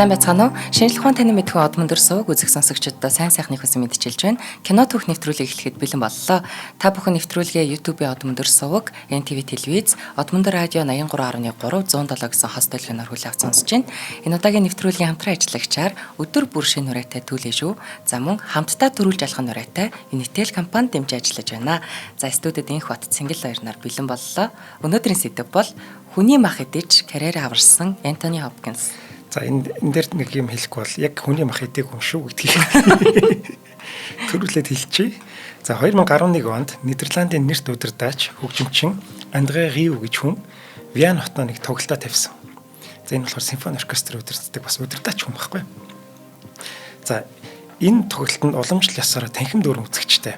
Сайн байцгаана уу? Шинжлэх ухааны таны мэдхүйн од мөндөр сууг үзэх сонсогчдод сайн сайхны хүсэн мэдчилж байна. Кино түүх нэвтрүүлэг эхлэхэд бэлэн боллоо. Та бүхэн нэвтрүүлгээ YouTube-ийн од мөндөр сууг, NTV телевиз, од мөндөр радио 83.3 107 гэсэн хос төлгөөнөөр хүлээн авч сонсож байна. Энэ удаагийн нэвтрүүлгийн хамтран ажиллагчаар өдөр бүр шинэ нурайтай Түлээ шүү. За мөн хамтдаа төрүүлж алхах нурайтай Unitel компанид дэмжиж ажиллаж байна. За студид инх бат Цэнгэл хоёр нар бэлэн боллоо. Өнөөдрийн сэдэв бол хүний мах идэж карьераа аварсан Энтони Хопкинс. За энэ дээр нэг юм хэлэх бол яг хүний мах идэг юм шүү гэдгийг төрүүлээд хэлчихье. За 2011 онд Нидерландын нэрт удирдаач хөгжимчин Андре Риу гэж хүн Виан хотноо нэг тоглолтоо тавьсан. За энэ болохоор симфони оркестр удирддаг бас удирдаач хүн байхгүй. За энэ тоглолтод уламжлал ёсоор танхим дүүрэн үзэгчтэй.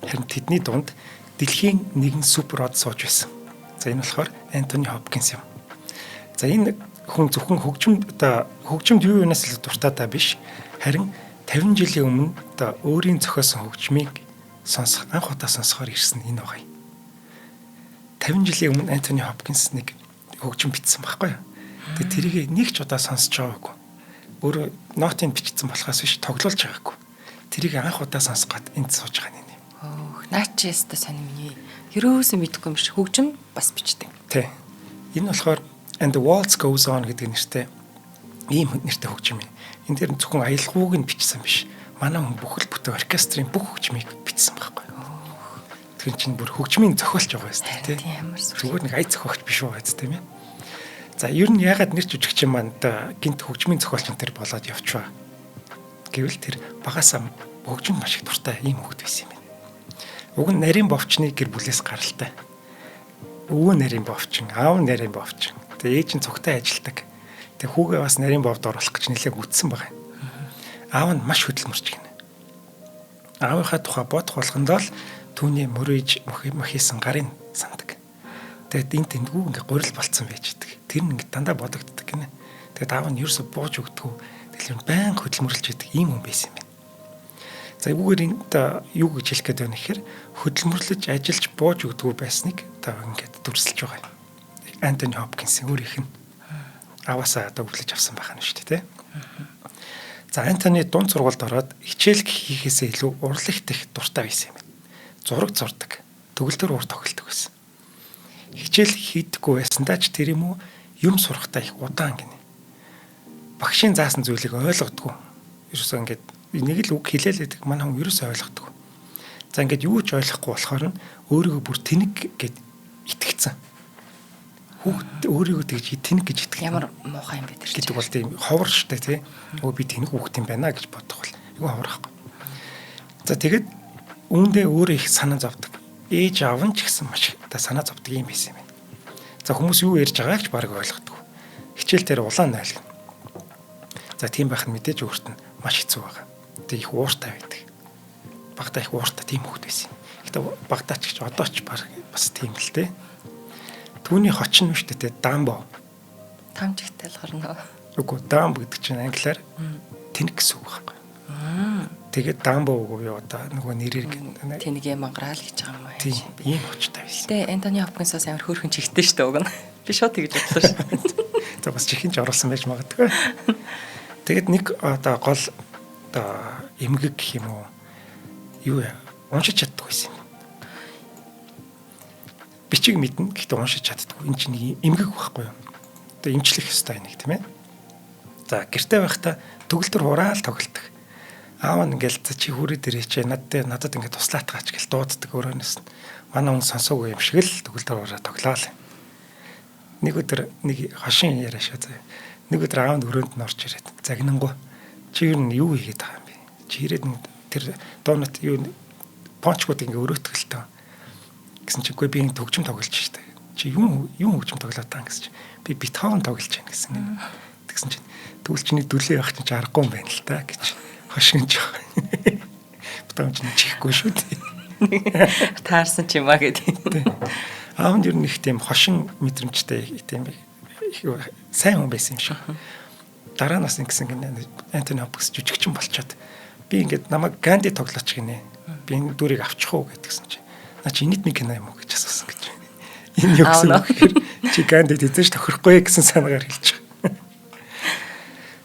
Харин тэдний дунд дэлхийн нэгэн супер од сууж байсан. За энэ болохоор Энтони Хопкинс юм. За энэ хүн зөвхөн хөгжимд юу юунаас л дуртайтай биш, харин 50 жилийн өмнө өөрийн зохиосон хөгжмийг анх удаа сонсохоор ирсэн энэ байгаа юм. 50 жилийн өмнө Энтони Хопкинс нэг хөгжим бичсэн байхгүй юу? Тэгээд тэрийг нэг ч удаа сонсож байгаагүй. Өөрөө нотыг бичсэн болохоос биш тоглуулж байгаагүй. Тэрийг анх удаа сонсгоод энд сууж байгаа юм. Наач яста сонь миний. Ерөөсөө мэдэхгүй юм шиг хөгжим бас бичдэг. Тий. Энэ болохоор And the Waltz Goes On гэдэг нэртэй ийм нэртэй хөгжим юм. Энэ дээр зөвхөн аялгауг нь бичсэн биш. Манай хүн бүхэл бүтэн оркестрийн бүх хөгжмийг бичсэн байхгүй. Тэр чинь бүр хөгжмийн зохиолч байгаа юм тий. Зүгээр нэг ая зохиогч биш байгаа юм тийм ээ. За ер нь ягаад нэр жүжигчин маань гинт хөгжмийн зохиолч энэ төр болоод явчихваа. Гэвэл тэр багасаа хөгжим маш их дуртай ийм хөгд байсан юм байна. Уг нь нарийн бовчны гэр бүлээс гаралтай. Өвөө нарийн бовчин, аав нарийн бовчин. Тэгээ ээж нь цогтой ажилдаг. Тэгээ хүүгээ бас нарийн бовд оруулах гэж нэлээд үтсэн байгаа. Аав нь маш хөдөлмөрч гинэ. Аавынхаа тухай бодох болгондоо л түүний мөрөж махисан гарын сандаг. Тэгээд энэ тэндгүү ингээ гурил болцсон байж идэг. Тэр нь ингээ дандаа бодогддог гинэ. Тэгээд аав нь ерөөсө бууж өгдөг. Тэгэхээр байн хөдөлмөрлж идэг ийм хүн байсан юм байна. За эвгээр энд юу гэж хэлэх гээд байна гэхээр хөдөлмөрлөж ажиллаж бууж өгдөг байсныг ингээд дүрсэлж байгаа юм. Энтони Хопкинс өөрийнх нь аваасаа өглөж авсан байх нь шүү дээ. За Энтони дунд сургуульд ороод хичээл хийхээсээ илүү урлагт их дуртай байсан юм. Зураг зурдаг, төгөлдөр уур тоглодог байсан. Хичээл хийдэггүй байсандаа ч тэр юм уу юм сурахтаа их удаан гинэ. Багшийн заасан зүйлийг ойлгодгүй. Ерөөсөө ингээд нэг л үг хэлээлээдэг манай хүн ерөөсөө ойлгодгүй. За ингээд юу ч ойлгохгүй болохоор нь өөрийгөө бүр тэнэг гэд итгэцэн. Хүүхд өөрийгөө тэгж тэнэг гэж итгэх ямар муухай юм бэ тэр гэдэг бол тийм ховор штэ тий. Өө би тэнэг хүүхд юм байна гэж бодох бол айгүй ховорхгүй. За тэгээд үүндээ өөрөө их санаа зовдөг. Ээж аав нь ч гэсэн маш их санаа зовдөг юм байсан юм байна. За хүмүүс юу ярьж байгааг ч бараг ойлгодог. Хичээл дээр улаан нойлгоно. За тийм байх нь мэдээж өөрт нь маш хэцүү байгаа. Тэг их ууртай байдаг. Багтаа их ууртай тийм хүүхд байсан. Гэтэ багтаа ч гэж одоо ч бас тийм л дээ. Түүний хочин нь шүү дээ Дамбо. Тамжигтай л хорно. Үгүй Дамбо гэдэг чинь англиар тэнэг гэсэн үг байхгүй. Тэгээд Дамбо үгүй одоо нөгөө нэрээр тэнэгээ мангараал гэж байгаа юм аа. Тийм ийм хочтой байсан. Тэ Энтони Хопкинсоос амар хөөрхөн чигтэй шүү дээ уг нь. Би шууд тэгж бодлоо шүү. За бас чихэн ч оруулсан байж магадгүй. Тэгээд нэг одоо гол одоо эмгэг гэх юм уу юу уншиж чаддаг байсан юм. Бичиг мэднэ гэхдээ уншиж чаддаггүй. Энэ чинь эмгэг байхгүй юу? Одоо эмчлэх ёстой нэг тийм ээ. За гэртээ байхдаа төгөлдөр хураал тоглолдог. Аав нь ингээл чи хүрээ дээрээ чи надад ингээд туслаатгаач гэл дууддаг өөрөөс нь. Манай хүн сонсоогүй юм шиг л төгөлдөр хураа тоглоал. Нэг өдөр нэг хошин яриашаа заяа. Нэг өдөр аав нь өрөөнд нь орж ирээд загнангуу чи юу хийгээд байгаа юм бэ? Чи ирээд тэр доонот юу пончгууд ингээ өрөөтгөлтэй гэсэн чиггүй би энэ төгжим тоглож штэ. Чи юм хөгжим тоглоод таа гэсэн чи би Бетховен тоглож байна гэсэн. Тэгсэн чинь тэгвэл чиний дүлээ явах чинь аргагүй юм байна л та гэж хошигнж байгаа. Бетховен чинь чихгүй шүү дээ. Таарсан ч юм аа гэдэг. Аав нь ер нь их тийм хошин мэдрэмжтэй тийм сайн хүн байсан юм шиг. дараа нас ингэсэн гинэ Антони Хопкинс жүжигчин болчоод би ингээд намайг Ганди тоглооч гинэ. Би энэ дүрийг авчих уу гэдгсэн чинь. Наа чи инэт нэг кино юм уу гэж асуусан гэж. Энэ юу гэсэн үг гэхээр чи Гандид эзэж тохирохгүй гэсэн санаагаар хэлж байгаа.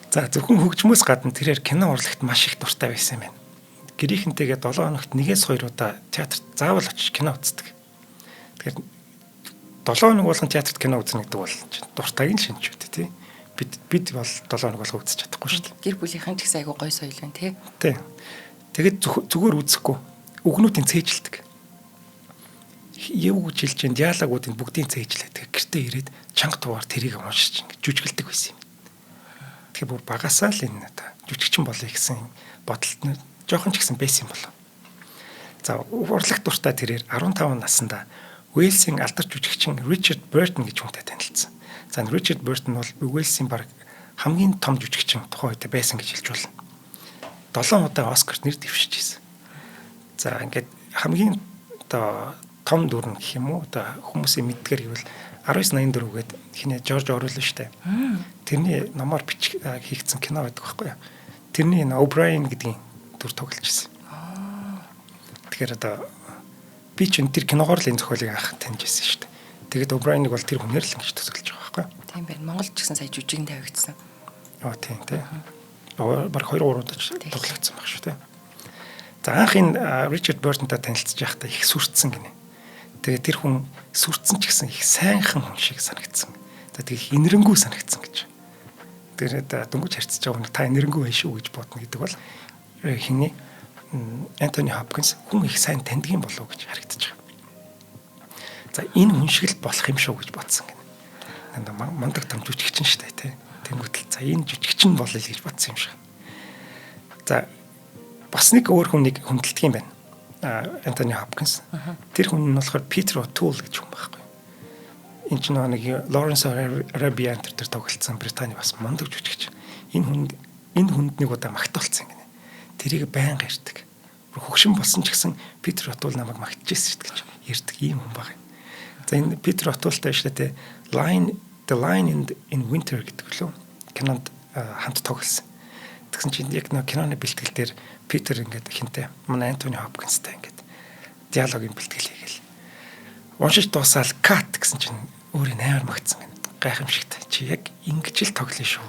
За зөвхөн хөгжмөөс гадна тэрээр кино урлагт маш их дуртай байсан юм байна. Гэрийнхэнтэйгээ 7 хоногт 1-2 удаа театрт заавал очиж кино үздэг. Тэгэхээр 7 хоног болгон театрт кино үзнэ гэдэг бол дуртайг нь шинж үү тий. Бид бол 7 хоног болгоо үзэж чадахгүй шүү дээ. Гэр бүлийнхэн ч гэсэн айгүй гоё соёл байна тий. Тий. Тэгэд зүгээр үзэхгүй үгнүүдийн цээжилдэг. Юу гэж хэлж чинь диалогуудын бүгдийн цээжлээд гэртээ ирээд чанга тугаар тэрийг уншиж ингэ жүжиглдэг байсан юм. Тэгэхээр бүр багасаа л энэ одоо жүжигчин болъё гэсэн бодолт нь жоохон ч гэсэн байсан юм болов. За урлаг дуртай тэрээр 15 наснда Уэльсийн алдар жүжигчин Ричард Бертон гэж хүнтэй танилцсан. За Ричард Бертон бол Уэльсийн баг хамгийн том жүжигчин тухайн үед байсан гэж хэлж болно. 7 удаа Оскарт нэр дэвшиж ирсэн. За ингээд хамгийн одоо том дүр нь гэх юм уу одоо хүмүүсийн мэддгээр гэвэл 1984 гээд хинэ Жорж Оруэлл штэ. Тэрний номоор хийгдсэн кино байдаг байхгүй юу? Тэрний O'Brien гэдгийн дүр тоглож ирсэн. Тэгэхээр одоо би ч тэр киногоор л энэ зохиолыг анх таньж ирсэн штэ. Тэгээд O'Brien-ыг бол тэр хүнээр л ингэж төсөөлж байгаа байхгүй юу? Тийм байна. Монголд ч гэсэн сая жүжигэн тавигдсан. Тийм тий. Баг 2-3 удаа тоглогдсон баг шүү тий. За анх энэ Ричард Бертонтой танилцж байхдаа их сүрцсэн гинэ. Тэгээд тэр хүн сүрцэн ч гэсэн их сайнхан хүн шиг санагдсан. За тэгээд инэрэнгүү санагдсан гэж. Тэгээд дөнгөж харьцаж байгаа хүн та инэрэнгүү байх шүү гэж бодно гэдэг бол хиний Антони Хопкинс хүн их сайн таньдаг юм болов уу гэж харагдаж байгаа. За энэ хүн шиг л болох юм шүү гэж бодсон гинэ. Мандаг том жүжигчин штэ тий. Тэнгүүтэл за энэ жүжигчин болъё гэж бодсон юм шиг. За бас нэг өөр хүнийг хүндэлдэг юм байна. Антони Хопкинс. Тэр хүн нь болохоор Питер O'Toole гэж хүн байхгүй. Энэ ч нэг Lawrence Arabian тэр тоглолцсон Британи бас мундаг жүжигч. Энэ хүнд нэг удаа магтаалцсан гинэ. Тэрийг байнга ярьдаг. Хөгшин болсон ч гэсэн Питер O'Toole намайг магтажсэн шүү дээ гэж ярьдаг ийм хүн баг. За энэ Питер O'Tooleтай ишлээ The Line in Winter гэдэг лөө кинонд хамт тоглосон. Тэгсэн чинь яг нэг киноны бэлтгэл дээр Питер ингээд хинтээ манай Антони Хопкинстай ингээд диалогийн бэлтгэл хийгээл. Уншиж дуусаал кат гэсэн чинь өөрийн амар магтсан байна. Гайхамшигтай. Чи яг ингэж л тоглоно шүү.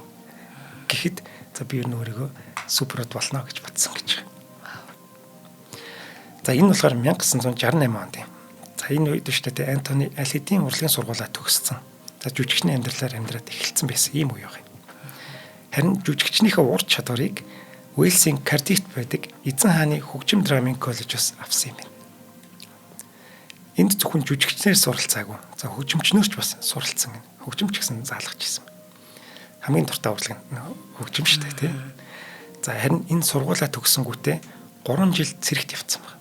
Гэхэд за би өөрийгөө суперод болно гэж бодсон гэж. За энэ болохоор 1968 онд юм. За энэ үед шүү дээ Антони аль хэдийн урлагийн сургуулаа төгссөн. За жүжигчний амьдралаар амьдраад эхэлсэн байсан ийм үе юм. Харин жүжигчнийхээ ур чадварыг Уэльсийн Кардифт байдаг Эзэн хааны хөгжим драмын коллежоос авсан юм байна. Энд зөвхөн жүжигчнээр суралцаагүй. За хөгжимчнөөс ч бас суралцсан гэнэ. Хөгжимч гэсэн заалгаж ирсэн. Хамгийн дуртай урлаг нь хөгжим шүү дээ тий. За харин энэ сургуулаа төгссөнгүүтээ 3 жил цэрэгт явцсан байна.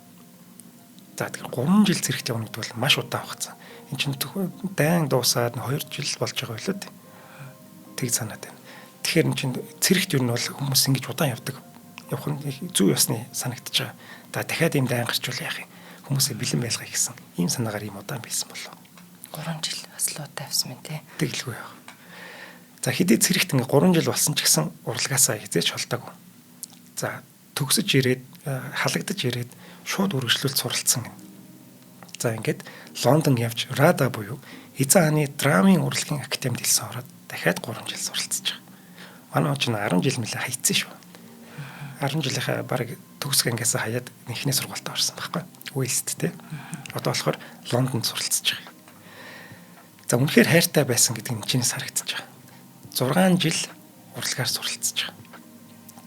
За тэгэхээр 3 жил цэрэгт явна гэдэг бол маш удаан хугацаа. Энд чинь дайн дуусаад 2 жил болж байгаа байлоо тий. Тэг санаад байна. Тэгэхээр энэ чинь цэрэгт юу нь бол хүмүүс ингэж удаан явдаг. Явах нь зүй ёсны санагдаж байгаа. За дахиад ийм дайн гарчвал яах юм? Хүмүүсээ бэлэн байлгах гэсэн. Ийм санаагаар ийм удаан байсан болов. 3 жил бас л удаа авсан мэт тий. Тэгэлгүй яах. За хэдий цэрэгт ингээ 3 жил болсон ч гэсэн урлагаасаа хизээч холдоогүй. За төгсөж ирээд халагдаж ирээд шууд үргэлжлүүлж суралцсан гэнэ. За ингээд Лондон явж Рада буюу Эзэн хааны драмын урлагийн академид хэлсэн ороод дахиад 3 жил суралцж байгаа. Манай ч 10 жил мэлээ хайцсан шүү. 10 жилийнхаа баг төгсг ангиас хаяад эхний сургуульд орсон байхгүй. Уэльст тий. Одоо болохоор Лондонд суралцж байгаа. За үнэхээр хайртай байсан гэдэг нь чинээс харагдаж байгаа. 6 жил урлагаар суралцж байгаа.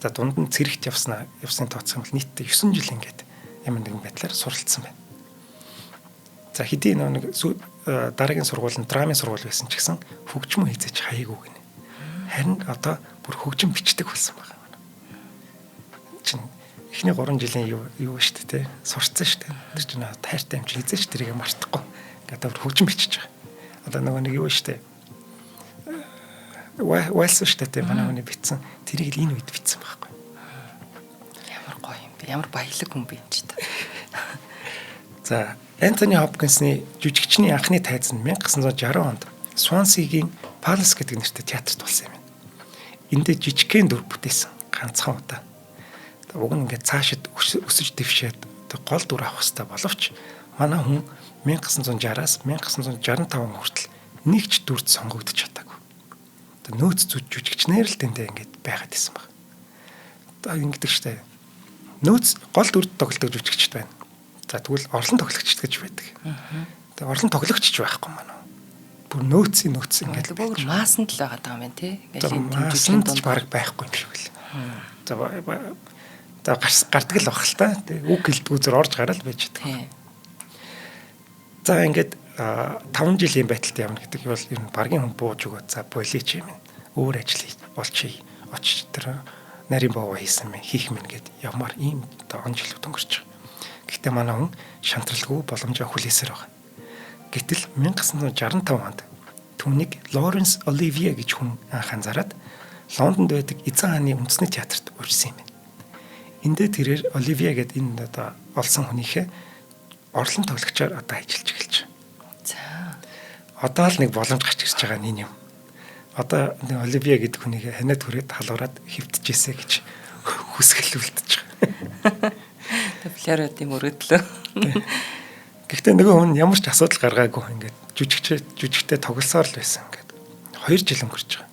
За дунд нь цэрэгт явсны тооцох юм бол нийтдээ 9 жил ингээд ямар нэгэн байдлаар суралцсан байна. За хэдий нэг дараагийн сургууль нь драмын сургууль байсан ч гэсэн хөгжмөө хийзэж хаяагүй гинэ. Харин одоо бүр хөгжим бичдэг болсон байна. Чин эхний 3 жилийн юу шүү дээ, сурцсан шүү дээ. Тэр чинь тайртай юм чи хийзэж тэрийг мартахгүй. Ингээд бүр хөгжим бичиж байгаа. Одоо нөгөө нэг юу шүү дээ. Вэлс шүү дээ манай хүний бичсэн. Тэрийг л энэ үед бичсэн байхгүй. Ямар гоё юм бэ? Ямар баялаг хүн бэ энэ ч та. За Антони Хопкинсны жүжигчний анхны тайз нь 1960 онд Свансигийн Palace гэдэг нэртэй театрт болсон юм. эндээ жижигхэн дүр бүтээсэн ганцхан удаа. Уг нь ингээд цаашид өсөж дэвшээд гол дүр авах хэрэгтэй боловч манай хүн 1960-аас 1965 хүртэл нэг ч дүрд сонгогдож чадаагүй. Нөөц жүжигчнэр л тэндээ ингээд байгаад исэн баг. Ингэдэг штэ. Нөөц гол дүрд тоглодог жүжигчд байна. За тэгвэл орлон тоглогчд гэж байдаг. Тэгээ орлон тоглогчч байхгүй манай. Бүр нөөц ингээд бүр маасанд л байгаа даа юм тий. Ингээд маасанд баг байхгүй юм шиг л. За гардаг л баг л та. Тэгээ үг гэлдгүү зөр орж гараал байж байгаа. За ингээд 5 жилийн байдалтай явна гэдэг бол ер нь багийн хүн бууж өгөө за болич юм. Өөр ажил болчих. Очиж тэр нарийн боо хийсэн мэн хийх мэн гэд явмаар ийм он жилүүд өнгөрч байгаа. Гэхдээ манай хүн шантралгүй боломжоо хүлээсээр байгаа. Гэтэл 1965 онд түүнийг Лоренс Оливие гэж хүн анх анзаараад Лондонд байдаг Эзэн хааны үндэсний театрт урьсан юм. Эндээ тэрээр Оливие гэдэг энэ одоо олсон хүнийхээ орлон тоглогчоор одоо ажиллаж эхэлж байна. За. Одоо л нэг боломж гарч ирж байгаа нь юм. Одоо Оливие гэдэг хүнийг ханиад хүрээд халуураад хэвтчихээсэ гэж хүсгэл үлдэж байгаа. Флоридын мөрөдлөө. Гэхдээ нөгөө хүн ямар ч асуудал гаргаагүй ингээд жүжигчтэй тоглосоор л байсан ингээд 2 жил өнгөрч байгаа.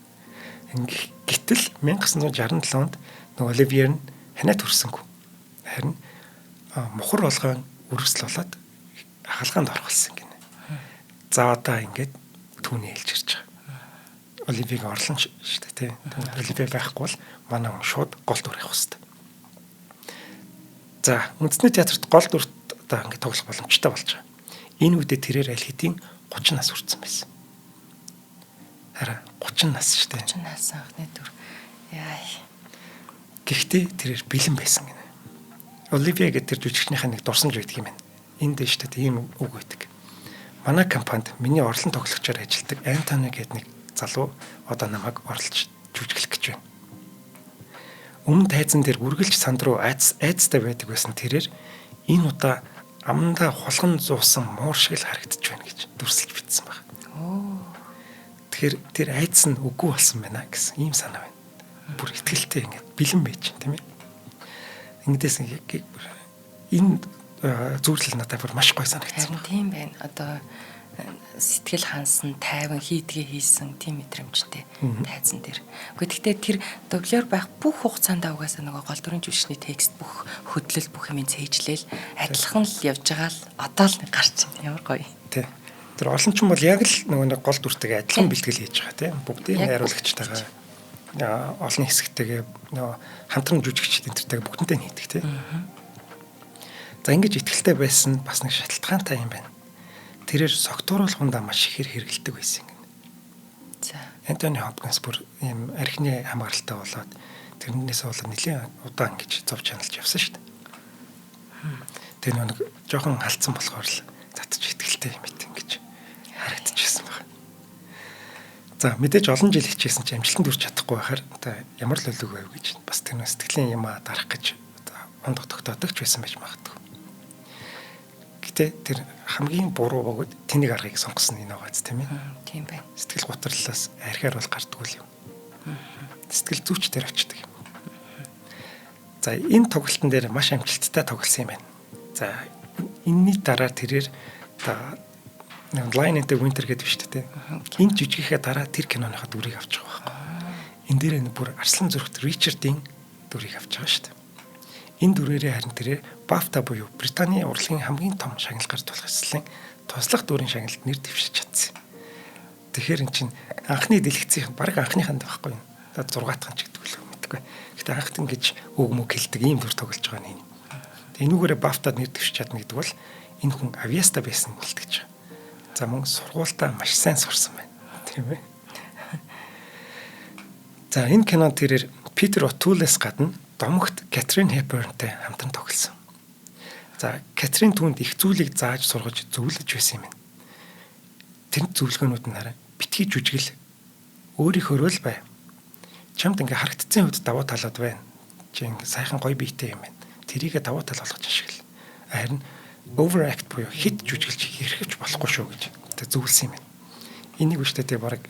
Гэтэл 1967 онд нөгөө Оливие нь ханиад хүрсэнгүй. Харин мухар болгоон үргэлжл болоод хаалганд орхолсон гинэ. За одоо ингээд түүний хэлж ирж байгаа. Оливиг орлон шүү дээ тий. Оливиг байхгүй бол манай хүн шууд гол дүр явах хэрэгтэй. За үндэсний театрт гол дүрт одоо ингээд тоглох боломжтой болж байгаа. Энэ үедээ тэрээр аль хэдийн 30 нас хүрсэн байсан. Хараа 30 нас шүү дээ. 30 нас анхны дүр. Яа. Гэхдээ тэрээр бэлэн байсан гинэ. Оливие гэдэг тэр жүжигчнийхээ нэг дурсамж байдаг юм байна. Энд дэш тэ ийм үг байдаг. Манай компанид миний орлон тоглогчоор ажилладаг Антони гэдэг нэг залуу одоо намайг орлож жүжиглэх гэж байна. Өмнө тайзан дээр үргэлж санд руу айцтай байдаг байсан тэрээр энэ удаа амандаа хулган зуусан муур шиг л харагдаж байна гэж дүрсэлж бичсэн баг. Тэгэхээр тэр айц нь үгүй болсон байна гэсэн ийм санаа байна. Бүр ихтгэлтэй ингээд бэлэн байж тийм ээ. Ингэдээс энэ зүйлэл надад бүр маш гоё санагдсан. Тийм байна. Одоо сэтгэл хансан, тайван хийдгээ хийсэн тийм мэдрэмжтэй тайзан дээр. Гэхдээ тэр дублер байх бүх хугацаанд угаасаа нөгөө гол дүрийн жүжигчний текст бүх хөдлөл бүх юм цээжлээл адилхан л явж байгаа л одоо л нэг гарч байна. Ямар гоё. Тий. Тэр орлонч бол яг л нөгөө нэг гол дүртэйгээ адилхан бэлтгэл хийж байгаа тийм. Бүгдийн найруулагчтайгаа олон хэсэгтэйгээ нөгөө хамтран жүжигчид энтертэйгээ бүгдэнтэй нийтдэг тийм. За ингэж ихтгэлтэй байсан бас нэг шалтгаантай юм байна. Тэрээр согтууруулахундаа маш ихээр хэрэгэлдэг байсан гэнэ. За. Антони Хопкинс бүр ийм архины хамгаалалтай болоод тэрнээс болоод нэлийн удаан ингэж зов чаналж явсан шүү дээ. Тэр нэг жоохон халтсан болохоор л татчих ихтгэлтэй юм байт ингэж харагдчихсан байна. За мэдээж олон жил хичээсэн ч амжилтанд хүрч чадахгүй байхаар одоо ямар л өлөг байв гэж бас тэр сэтгэлийн юм дарах гэж одоо ондох тогтоодог ч байсан байж магадгүй. Гэтэ тэр хамгийн буруу бөгөөд тэнийг аргыг сонгосон энэ байгааз тийм ээ. Тийм байна. Сэтгэл готрлолоос архиар бол гардгүй л юм. Сэтгэл зүйч дээр очдөг юм. За энэ тоглолтын дээр маш амжилттай тоглосон юм байна. За энэний дараа тэрээр одоо Line into Winter гэдэг биш үү те. Энэ жижигхээ дараа тэр киноныхаа дүрийг авч байгаа байхгүй. Энэ дээр нэг бүр Арслан зүрхт Ричардын дүрийг авч байгаа шүү дээ. Энэ дүрээрээ харин тэрээр BAFTA буюу Британий урлагийн хамгийн том шагналгаар тулгарсан туслах дүрийн шагналд нэр дэвшиж чадсан. Тэгэхээр эн чинь анхны дэлгэцийн баг анхныханд байхгүй юу? 6 дахь ч гэдэг л мэдгүй. Гэтэ анхт ингэж үг мөг хэлдэг ийм дүр тоглож байгаа нь. Энүүгээрээ BAFTA-д нэр дэвшиж чадна гэдэг бол энэ хүн авьяаста байсан хэлтгэж байгаа. За мөн сургуультаа маш сайн сурсан байна. Тийм ээ. За энэ кинонд тэрээр Питер O'Toole-с гадна домогт Кэтрин Хепбернтэй хамтран тоглосон. За Кэтрин түүнд их зүйлийг зааж сургаж зөвлөж байсан юм байна. Тэр зөвлөгөөнүүд нь хараа битгий жүжигэл өөрийнхөө л бай. Чамд ингээ харагдцсан үед давуу талууд байна. Чи ингээ сайхан гоё биетэй юм байна. Тэрийгэ давуу тал болгож ашигла. Харин overact буюу хит жүжиглж хэрэгж болохгүй шүү гэж зөвлөсөн юм байна. Энийг үстэй тэг бараг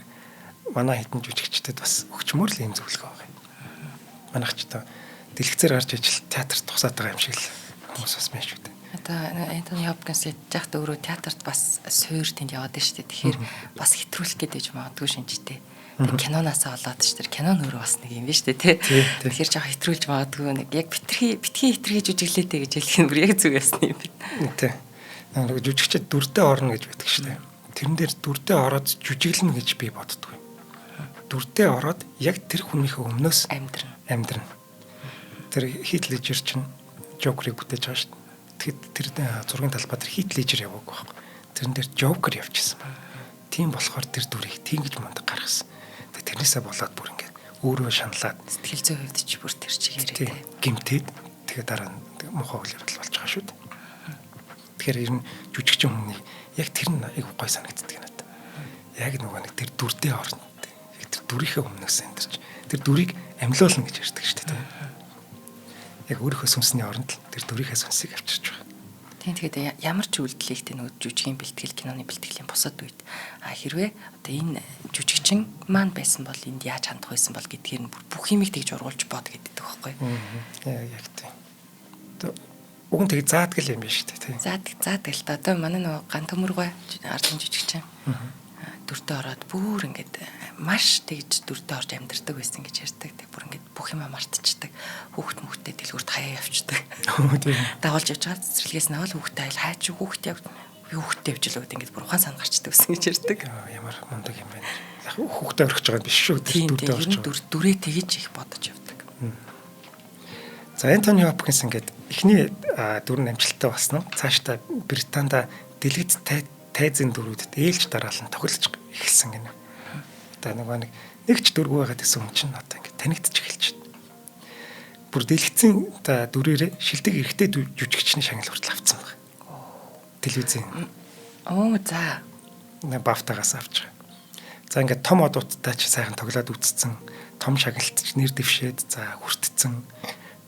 манай хэдэн жүжигчдэд бас өгчмөр л ийм зөвлөгөө байгаа юм. Манайх ч одоо дэлгэцээр гарч ижил театрт тусаад байгаа юм шиг л хүмүүс бас байна шүү дээ. Одоо Антони Хопкинс яжхад өөрөө театрт бас суур тэнд яваад байна шүү дээ. Тэгэхээр бас хэтрүүлэх гээд байж магадгүй шинжтэй. Тэг кинонаасаа болоод шүү дээ. Кино нөрөө бас нэг юм байна шүү дээ, тий. Тэгэхээр жоо хэтрүүлж магадгүй нэг яг битгий хитрхий жүжиглээтэй гэж хэлэх нь бүр яг зүг ясна юм байна. Тий. Нэг жүжигчд дүрдээ орно гэж байдаг шүү дээ. Тэрэн дээр дүрдээ ороод жүжиглэнэ гэж би боддог юм. Дүрдээ ороод яг тэр хүнийхээ өмнөөс амьдрна. Тэр Хит Лежер чинь Жокерыг бүтээж байгаа шүү дээ. Тэгэхээр тэр зургийн талбай дээр Хит Лежер яваагүй байхгүй. Тэрэн дээр Жокер явчихсан байна. Тийм болохоор тэр дүрийг тийгэж мундаг гаргасан. Тэрнээсээ болоод бүр ингээд өөрөө шаналаад сэтгэл зүйн хувьд ч бүр тэр чигээрээ тий гимтээд тэгээ дараа нь муухай үйл явдал болж байгаа шүү дээ. Тэгэхээр ер нь жүжигчин хүний яг тэр нь айгу гой санагддаг надад. Яг нөгөө нэг тэр дүрдээ орно. Яг тэр дүрийнхээ өмнөөс амьдарч тэр дүрийг амьлуулна гэж ярьдаг шүү дээ. Яг өөрийнхөө сүнсний оронд л тэр дүрийнхээ сүнсийг авчирч байгаа. Тийм тэгээд ямар ч үйлдэлийг тэ нөгөө жүжигийн бэлтгэл, киноны бэлтгэлийн бусад үед хэрвээ одоо энэ жүжигчин маань байсан бол энд яаж хандах байсан бол гэдгээр нь бүх юмыг тэгж ургуулж бод гэдэг байхгүй. Яг тийм. Уг нь тэг заадаг юм биш үү тий. Заадаг л да. Одоо манай нөгөө ган төмөргөө ардын жүжигчин дүртээ ороод бүр ингээд маш тэгж дүртээ орж амьдардаг байсан гэж ярьдаг. Тэг бүр ингээд бүх юм мартчихдаг. Хүүхд мөхтэй дэлгүүрт хаяа явчихдаг. Дагуулж явж байгаа цэцэрлэгээс навал хүүхдээ айл хайч хүүхд яв хүүхдтэй явж л ингээд бүр ухаан сан гарчдаг гэсэн гэж ярьдаг. Ямар мундаг юм байна. Яг хүүхдээ орхиж байгаа юм биш шүү. Дүртээ орж байгаа. Дүрээ тэгж их бодож явдаг. За Антони Хопкинс ингээд эхний дүр намжилттай болсон нь цаашдаа Британид дэлгэц тайзын дүрүүдэд ээлж дараалан тоглож эхэлсэн гэнэ. Одоо нэг ч дүргүй байгаад гэсэн хүн чинь одоо ингээд танигдчих эхэлж байна. Бүр дэлгэцийн дүрээрээ шилдэг эрэгтэй жүжигчний шагнал хүртэл авцсан байна. Телевизэн. За. Бафтагаас авч байгаа. За ингээд том одуудтай ч сайхан тоглоод үзсэн. Том шагналтч нэр дэвшээд за хүртцэн.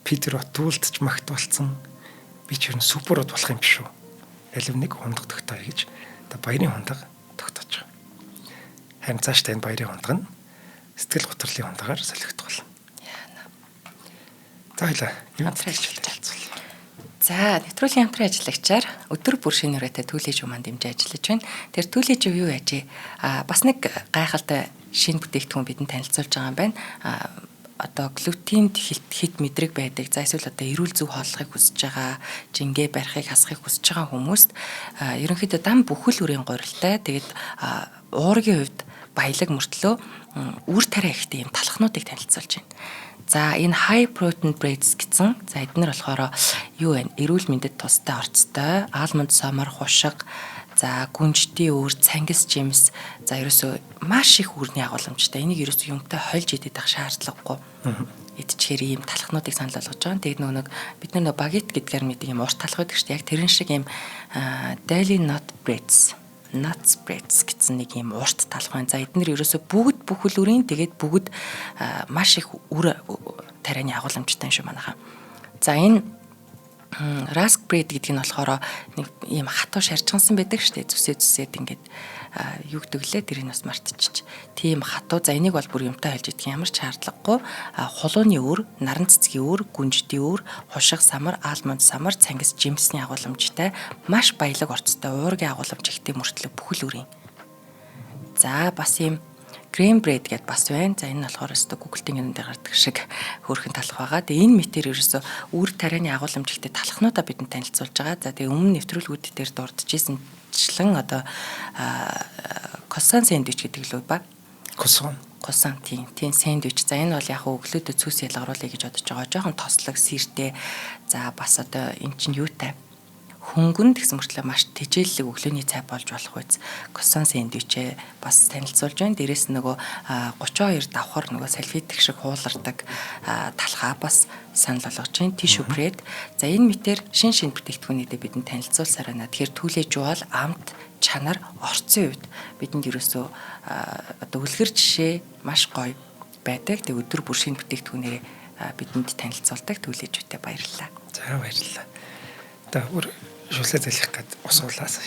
Питер Отвулд ч магтуулсан. Би ч ер нь супер од болох юм биш үү? Алив нэг хундаг тогтоё гэж одоо баярын хундаг тогтоож байгаа. Харин цаашдаа энэ баярын хундаг нь сэтгэл готрлын хундагаар солигдох болно. Яана. За хоёлаа хамтран ажиллаж. За, нэвтрүүлгийн хамтран ажиллагчаар өдөр бүр шинэ үрээтэй Түлээж Уманд дэмжиж ажиллаж байна. Тэр Түлээж юу яажээ? Бас нэг гайхалтай шинэ бүтээгдэхүүн бидэнд танилцуулж байгаа юм байна. Одоо глютенд хит мэдрэг байдаг. За эсвэл одоо эрүүл зөв хооллохыг хүсэж байгаа, жингээ барихыг хасахыг хүсэж байгаа хүмүүст ерөнхийдөө дан бүхэл үрийн гурилтай. Тэгээд уургийн хувьд баялаг мөртлөө үр тариа ихтэй юм талхнуудыг танилцуулж байна. За энэ high protein breads гэсэн. За эдгээр болохоор юу вэ? Эрүүл мэндэд тустай орцтой, алмонд самар, хушиг, за гүнжтийн үр, цангис жимс, за ерөөсөө маш их үрний агуулмжтай. Энийг ерөөсөө юмтай хольж идэх шаардлагагүй. Идчихээр ийм талхнуудыг санал болгож байгаа. Тэгээд нэг бид нар багет гэдгээр мэдээ юм урт талх байдаг шүү дээ. Яг тэрэн шиг ийм daily nut breads гэсэн нэг ийм урт талх байна. За эдгээр ерөөсөө бүгд бүхэл үрийн тэгээд бүгд маш их үр тарианы агуулмжтай юм шүү манайхаа. За энэ Rask bread гэдэг нь болохоор нэг ийм хатуу шарчгансан байдаг штэ зүсээд ингээд юу гэдэг лээ тэрийг бас мартчих. Тийм хатуу за энийг бол бүр юмтай хэлж идэх ямар ч шаардлагагүй. Хулууны өөр, наран цэцгийн өөр, гүнжтийн өөр, хушиг самар, алмонд самар, цангис жимсний агуулмжтай маш баялаг орцтой уургийн агуулмж ихтэй мөртлөө бүхэл үрийн. За бас ийм Green bread гэдээ бас байна. За энэ болохоор өстө Google-ийн юмдаа гардаг шиг хөөрхөн талх байгаа. Тэгээ энэ метэр ерөөсө үр тарианы агуулмж ихтэй талхнуудаа бидэнд танилцуулж байгаа. За тэгээ өмнө нэвтрүүлгүүд дээр дурдчихжсэн одоо croissant сэндвич гэдэг л ба. Croissant тийм сэндвич. За энэ бол яг өглөөдөө цүс ялгаруулъя гэж бодож байгаа. Жохон тослог, сэртэй. За бас одоо эн чинь юутай хөнгөнд гэсэн мөртлөө маш тэжээллэг өглөөний цай болж болох үз. Croissant сэндвичээ бас танилцуулж байна. Дээрээс нөгөө 32 давхар нөгөө салфетик шиг хуулардаг талхаа бас санал болгож байна. Tissue bread. За энэ мэтэр шин бүтээгдэхүүнүүдэд бидэнд танилцуулсаар байна. Тэгэхээр түлээж уул амт чанар орцсон үед бидэнд ерөөсөө одоо үлгэр жишээ маш гоё байдаг. Тэг өдөр бүр шин бүтээгдэхүүнээр бидэнд танилцуулдаг түлээжүүтэй баярлалаа. За баярлалаа. Одоо бүр шүлсээ залхих гээд ус уулаас.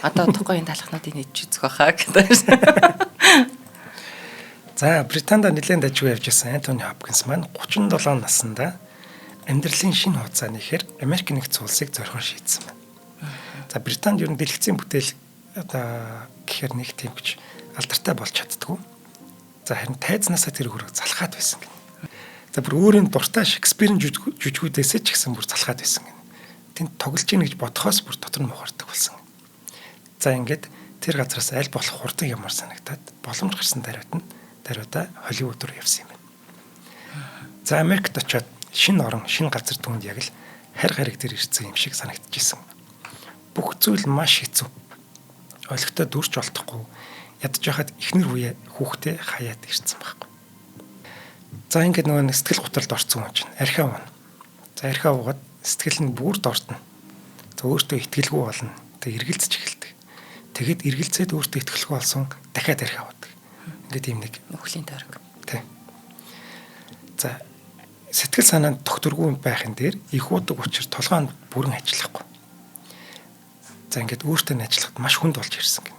Одоо утгагүй энэ талхнуудыг нэж үзэх байхаа гэдэг. За Британд нэлээд ажиг явж байсан Антони Хопкинс маань 37 наснда амьдралын шинэ хугацааны ихээр Америк нэгдсэн улсыг зорихоор шийдсэн байна. За Британд ер нь дэлгэцийн бүтээл одоо гэхээр нэг тийм гэж алдартай болж чаддгүй. За харин тайзнаасаа тэр хөрөг залхаад байсан гэнэ. За бүр өөрийн дуртай Шекспирийн жүжигүүдээс ч гэсэн бүр залхаад байсан гэнэ. Тэнд тоглож ийн гэж бодохоос бүр дотор нь мухардаг болсон. За ингээд тэр газраас аль болох хурдан ямар санагтаад боломж гарсан даруйда Холливуд руу явсан юм байна. За Америкт очиод шинэ орон, шинэ газар түнд яг л харь гариг дээр ирсэн юм шиг санагдчихсэн. Бүх зүйл маш хэцүү. Олигтой дүрч олдохгүй ядж байхад ихнэр үе хүүхдээ хаяад ирсэн байхгүй. За ингээд нөгөө сэтгэл готролд орсон хүн чинь архиа уuna. За архиа уугаад сэтгэл нь бүр дордно. За өөртөө итгэлгүй болно. Тэг эргэлзэж эхэлдэг. Тэгэд эргэлзээд өөртөө итгэлгүй болсон дахиад архиа уудаг. Ингээд юм нэг Мөхлийн тойрог. Тэг. За сэтгэл санаанд тогтворгүй байхын дээр их уудаг учраас толгойд бүрэн ажиллахгүй. За ингээд өөртөө нь ажиллахад маш хүнд болж ирсэн гэнэ.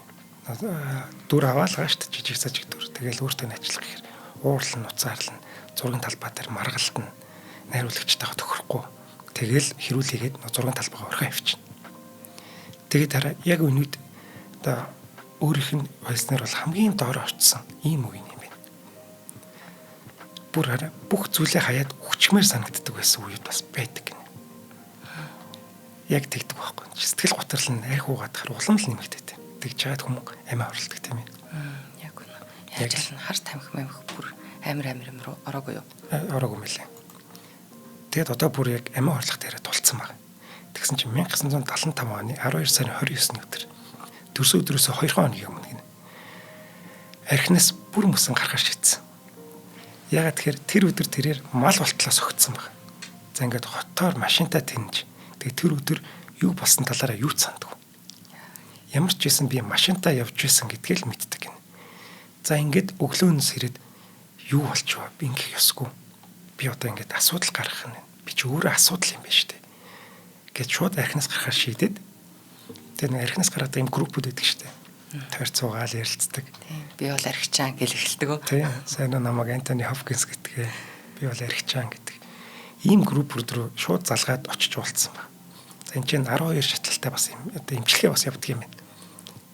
Дүр аваалгаа шүү дээ жижиг сажиг дүр. Тэгэл өөртөө нь ажиллах гэхээр уурлан нуцаарлан зургийн талбай дээр маргалтна. Найруулагчтайгаа тохирохгүй. Тэгэл хэрүүлээгээд зургийн талбайгаа орхио авчихна. Тэгээд хараа яг өнөд одоо өөрийнх нь ойлсноор бол хамгийн доор очсон ийм үг юм байна. Бүр хараа бүх зүйлээ хаяад хүчмээр санагддаг байсан үед бас байдаг гэнэ. Яг тэгдэг байхгүй. Сэтгэл готрол нь арх уугаад хар улам л нэмэгдээд. Тэгж чаад хүмүүс амиа орлдог тийм ээ. Яг үнэ. Яаж л хар тамхи мэмх бүр амир руу ороогүй юу? Ороогүй мэлээ. Тэгэд одоо бүр яг амиа орлох дээрээ тулцсан байна. Тэгсэн чинь 1975 оны 12 сарын 29-ний өдөр төрсөн өдрөөсөө 2 хоногийн өмнө гинэ. Архинаас бүр мөсөн гарахаар шийдсэн. Ягаад тэгэхээр тэр өдөр тэрээр мал болтлоос огтсон байна. За ингээд хотоор машинтаа тэнж тэгээ тэр өдөр юу болсон талаараа юу ч сандгүй. Ямар ч байсан би машинтаа явж байсан гэдгийг л мэддэг гинэ. За ингээд өглөөнөөс ирээд юу болчихвоо би ингэх ёсгүй. Би одоо ингээд асуудал гаргах нь би ч өөрөө асуудал юм байна шүү дээ. Гэт шууд архинаас гарахаар шийдээд тэр нэг архинаас гараад ийм группүүд байдаг шүү дээ. Тойрцуугаал ярилцдаг. Тийм. Би бол архичаан гэл эхэлдэг үү? Тийм. Сайн намайг Антони Хопкинс гэдгээ би бол архичаан гэдэг. Ийм группүүд рүү шууд залгаад очиж уулзсан ба. За энэ чинь 12 шатлалтай бас юм одоо имчилгээ бас явдаг юм байна.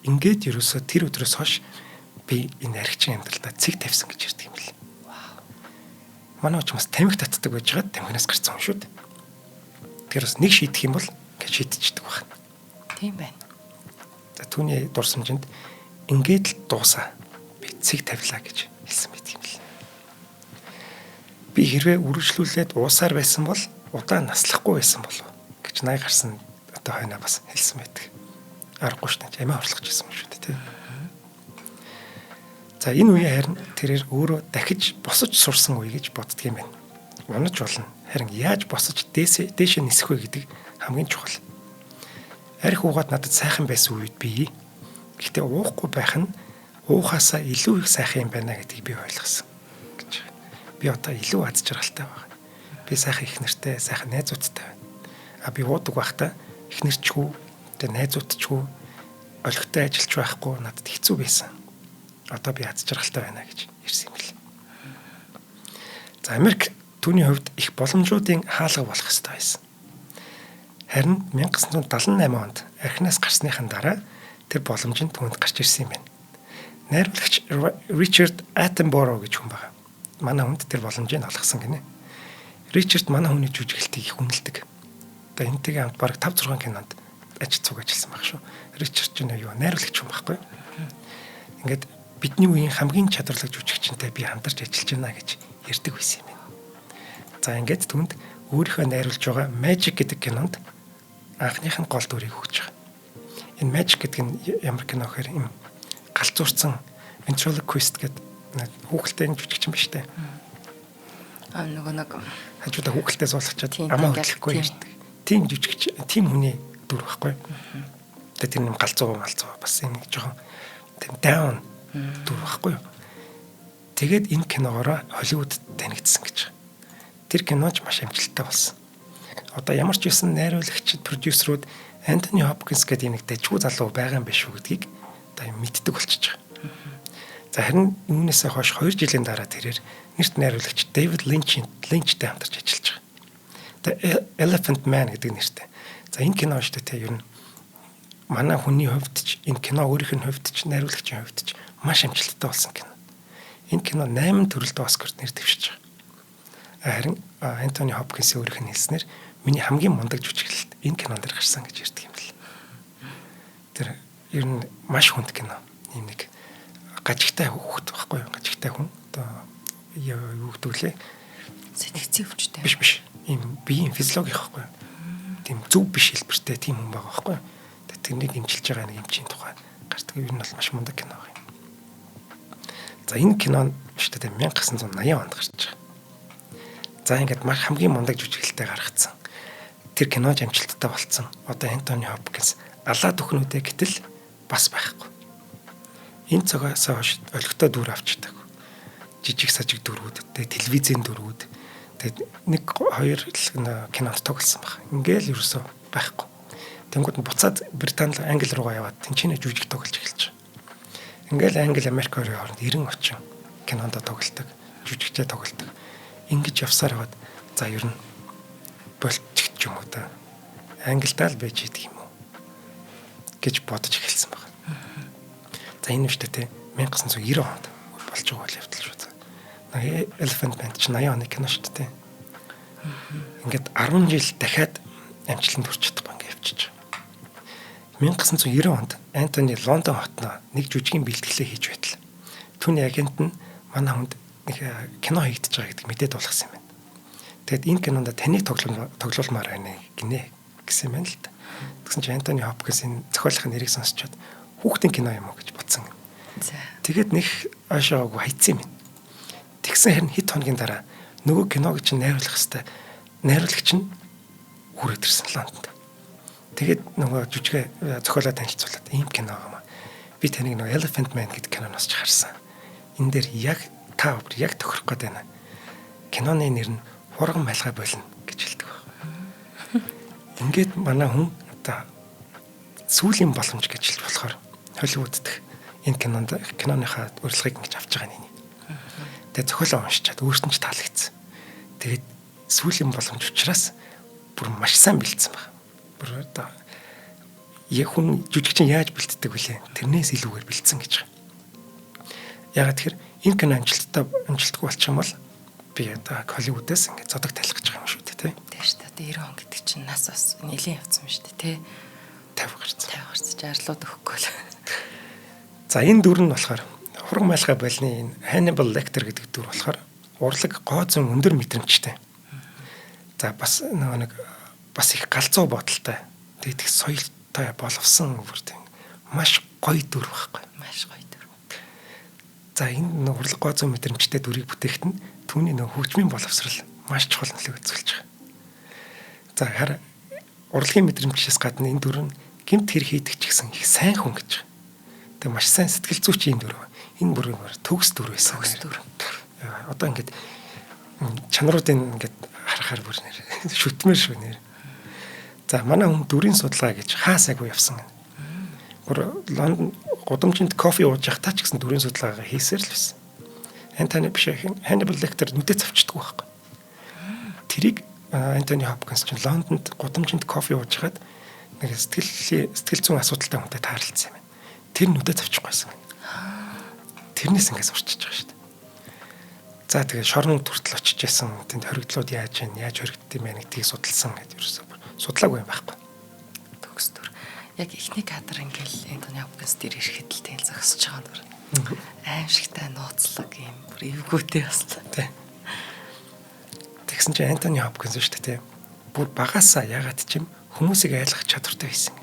Ингээд ерөөсө тэр өдрөөс хойш би энэ архичин амьдралдаа цэг тавьсан гэж ярьдаг юм лээ. Вау. Манай ч бас тамхи татдаг байж байгаа тамхинаас гарсан юм шүү дээ. Тэр бас нэг шийдэх юм бол гэж шийдчихдэг байна. Тийм байна. За түүний дурсамжинд ингээд л дуусаа. Би цэг тавилаа гэж хэлсэн байт юм лээ. Би хэрвээ үргэлжлүүлээд уусаар байсан бол удаан наслахгүй байсан болов гэж най гарсан одоо хойноо бас хэлсэн байдаг. Аргагүй шүү дээ. Амиа орлох гэсэн юм шүү дээ, тийм. За энэ үеийн харин тэрээр өөрөө дахиж босож сурсан үе гэж боддөг юм байна. Унаж болно. Харин яаж босож дээшээ нисэх вэ гэдэг хамгийн чухал. Арх уугаад надад сайхан байсан үед би гэхдээ уухгүй байх нь уухаасаа илүү их сайхан юм байна гэдгийг би ойлгосон гэж. Би одоо илүү аз жаргалтай байна. Би сайхан их нэртэй, сайхан найзуудтай байна. А би уудаг байхдаа их нэрчгүй, тэгээ найзуудчгүй, олигтой ажиллаж байхгүй надад хэцүү байсан. Одоо би аз жаргалтай байна гэж ирсэн юм л. За Америк түүний хувьд их боломжуудын хаалга болох ёстой байсан. Харин 1978 онд архинаас гарсныхан дараа тэр боломжинд түүнд гарч ирсэн юм байна. Найруулагч Ричард Аттенборо гэж хүн байна. Манай хүнд тэр боломжийг олгосон гинэ. Ричард манай хүний жүжиглэлтийг их үнэлдэг. Одоо энтэйгээ хамт бараг 5-6 кинонд ажил ажилласан баг шүү. Ричард ч юу найруулагч хүн байхгүй. Ингээд бидний үеийн хамгийн чадварлаг жүжигчтэй би хамтарч ажиллаж байна гэж ярьдаг байсан юм байна. За ингээд түнд өөрийнхөө найруулж байгаа Magic гэдэг кинонд анхных нь гол дүрийг өгч байгаа. Энэ Magic гэдэг нь ямар кино гэхээр юм галзуурсан ventriloquist гэдэг хүүхэлтэй жүжигчин биш үү? Нөгөө нэг хажуудаа хүүхэлтэй суулгачаад амаа хөдлөхгүй ярьдаг. Тийм жүжигч, тийм хүний дүр байхгүй. Тэгээд тэр нэм галзуу бас юм жоохон тийм down дүр байхгүй. Тэгээд энэ киногоор Холливуудд танигдсан гэж. Тэр киноч маш амжилттай болсон. Одоо ямар ч байсан найруулагчид, продюсерууд Антони Хопкинс гэдэг нэг дэжгүй залуу байгаа юм биш үү гэдгийг одоо мэддэг болчихж байгаа. За харин үүнээсээ хойш 2 жилийн дараа тэрээр нэрт найруулагч Дэвид Линчтэй хамтарч ажиллаж байгаа. The Elephant Man гэдэг нэртэй. За энэ кино шүү дээ ер нь манай хүний хувьд ч энэ кино өөрийнх нь хувьд ч найруулагчийн хувьд ч маш амжилттай болсон кино. Энэ кино 8 төрөлд Оскарт нэр дэвшиж байгаа. Харин Антони Хопкинс өөрийнх нь хэлснээр миний хамгийн мундаг жүжиглэлт энэ кинонд гарсан гэж ярьдаг юм л. Тэр ер нь маш хүнд кино. Ийм нэг гажигтай хүүхэд байхгүй юу? Гажигтай хүн. Одоо юу гэдэг лээ? Сэтгцийн өвчтэй. Биш. Ийм биеийн физиологи байхгүй юу? Тийм зөв биш хэлбэртэй тийм хүн байгаа байхгүй юу? Тэрнийг имчилж байгаа нэг эмчийн тухай гардаг. Ер нь бол маш мундаг кино байна. За энэ кино шүү дээ 1980 онд гарч байгаа. За ингээд маш хамгийн мундаг жүжиглэлтэй гаргацсан. Тэр киноч амжилттай болцсон. Одоо Антони Хопкинс алаад өхнүүдээ гэтэл бас байхгүй. Энэ цагаас хойш олигтой дүр авчдаг. Жижиг сажиг дүрүүд, тэгээ телевизийн дүрүүд, тэгээ нэг хоёр кинонд тоглосон баг. Ингээл ерөөсөө байхгүй. Тэнгууд нь буцаад Британи, Англи руугаа яваад тэнцэнэ жүжиг тоглож эхэлж байгаа. Ингээл Англи, Америк хоёрын хооронд 90 орчим кинонд тоглолдог, жүжигчээ тоглолдог. Ингэж явсаар аваад за ер нь болчих ч юм уу та. Англидаа л байж идэг юм уу гэж бодож эхэлсэн баг. За энэ үштэй те 1990 онд болж байгаа бол явдал шүү дээ. Elephant Man ч 80 оны кино шүү дээ. Ингээд 10 жил дахиад амжилтанд хүрч чадах банк явчихж байгаа. 1990 онд Антони Лондон хотноо нэг жүжигийн бэлтгэлээ хийж байтал. Түүний агент нь манай хүнд нэг кино хийгдэж байгаа гэдэг мэдээд болгосон юм байна. Тэгэд энэ кинонд таныг тоглуулмаар байна гинэ гэсэн юм байна л да. Тэгсэн чинь Антони Хопкинс энэ зохиолын нэрийг сонсчод хүүхдийн кино юм уу гэж бодсон. Тэгээд нэг аашаагүй хайцсан юм байна. Тэгсэн хэрн хэд хоногийн дараа нөгөө киног чинь найруулах хэвээр найруулагч нь хүрээд ирсэн Лондонд. Тэгээд нөгөө жүжигээ зохиолоо танилцуулаад ийм кино юм аа. Би таныг нөгөө Elephant Man гэдэг киноноос ч харсан. Энэ дээр яг та бүр яг тохирох гээд байна. Киноны нэр нь Хурган малгай болно гэж хэлдэг байна. Ингээд манай хүн одоо сүүлийн боломж гэж хэлж болохоор Холливуд дэх энэ киноныхаа урилгыг ингэж авч байгаа нэг. Тэгээд зохиолоо уншичаад өөртөө ч таалагдсан. Тэгээд сүүлийн боломж учраас бүр маш сайн бэлдсэн байна. Бүр одоо яг хүн жүжигчин яаж бэлддэг вүлээ? Тэрнээс илүүгээр бэлдсэн гэж байна. Ягаад тэгэхээр энэ кино амжилтгүй болчих юм бол би одоо Холливуудаас ингээд зодог талих гэж байгаа юм шүү дээ, тий. Тийм шүү дээ. 90 он гэдэг чинь нас бас нэлийн явцсан юм шүү дээ, тий. 50 гарцсан. 50 гарцж арлууд өгөхгүй л. За энэ дүр нь болохоор Хурган малгай болны энэ Hannibal Lecter гэдэг дүр болохоор урлаг гооцон өндөр мэдрэмжтэй. За бас нэг бас их галзуу бодолтой. Тэгээд их соёлтой боловсон бүр тийм маш гоё дүр байхгүй. Маш гоё дүр. За энэ урлаг гооцон мэдрэмжтэй дүрийг бүтээхэд нь түүний нэг хөгжмийн боловсрал маш чухал нөлөө үзүүлж байгаа. За хараа урлагийн мэдрэмжээс гадна энэ дүр нь гэмт хэрэг хийдэг ч гэсэн их сайн хүн гэж. Тэг маш сайн сэтгэл зүйч юм дүр. Энэ бүрийн төгс дүр байсан. Төгс дүр. Одоо ингээд чанаруудын ингээд харахаар бүр нэр шүтмээр шүү нэр. За манай хүн дүрийн судалгаа гэж хаасаагүй явсан. Бүр Лондон гудамжинд кофе ууж явахдаа ч гэсэн дүрийн судалгаагаа хийсээр л байсан. Антони Hannibal Lecter нүдээ цавчдаг байхгүй. Тэрийг Антони Хопкинс ч Лондонд гудамжинд кофе ууж хаад нэг сэтгэл зүйн асуудалтай хүнтэй таарлцсан юм байна. Тэр нүдээ цавчихгүйсэн. Тэрнээс ингээс урчиж байгаа шүү дээ. За тэгээ шорон төртөл очиж ясан тэнд хоригдлууд яаж хоригдд юм бэ гэдгийг судалсан гэж ерөөсөө судлаагүй юм байхгүй. Төгс дүр. Яг ихний кадр ингээл Антони Хопкинс дээр ирэхэд л тэл зогсож байгаа дүр. Аимшигтай нууцлаг юм бүр эвгүүтэй баслаа. Тий. Тэгсэн чинь Антони Хопкинс шүү дээ тий. Бүр багасаа ягаад ч юм хүмүүсийг айлгах чадвартай байсан.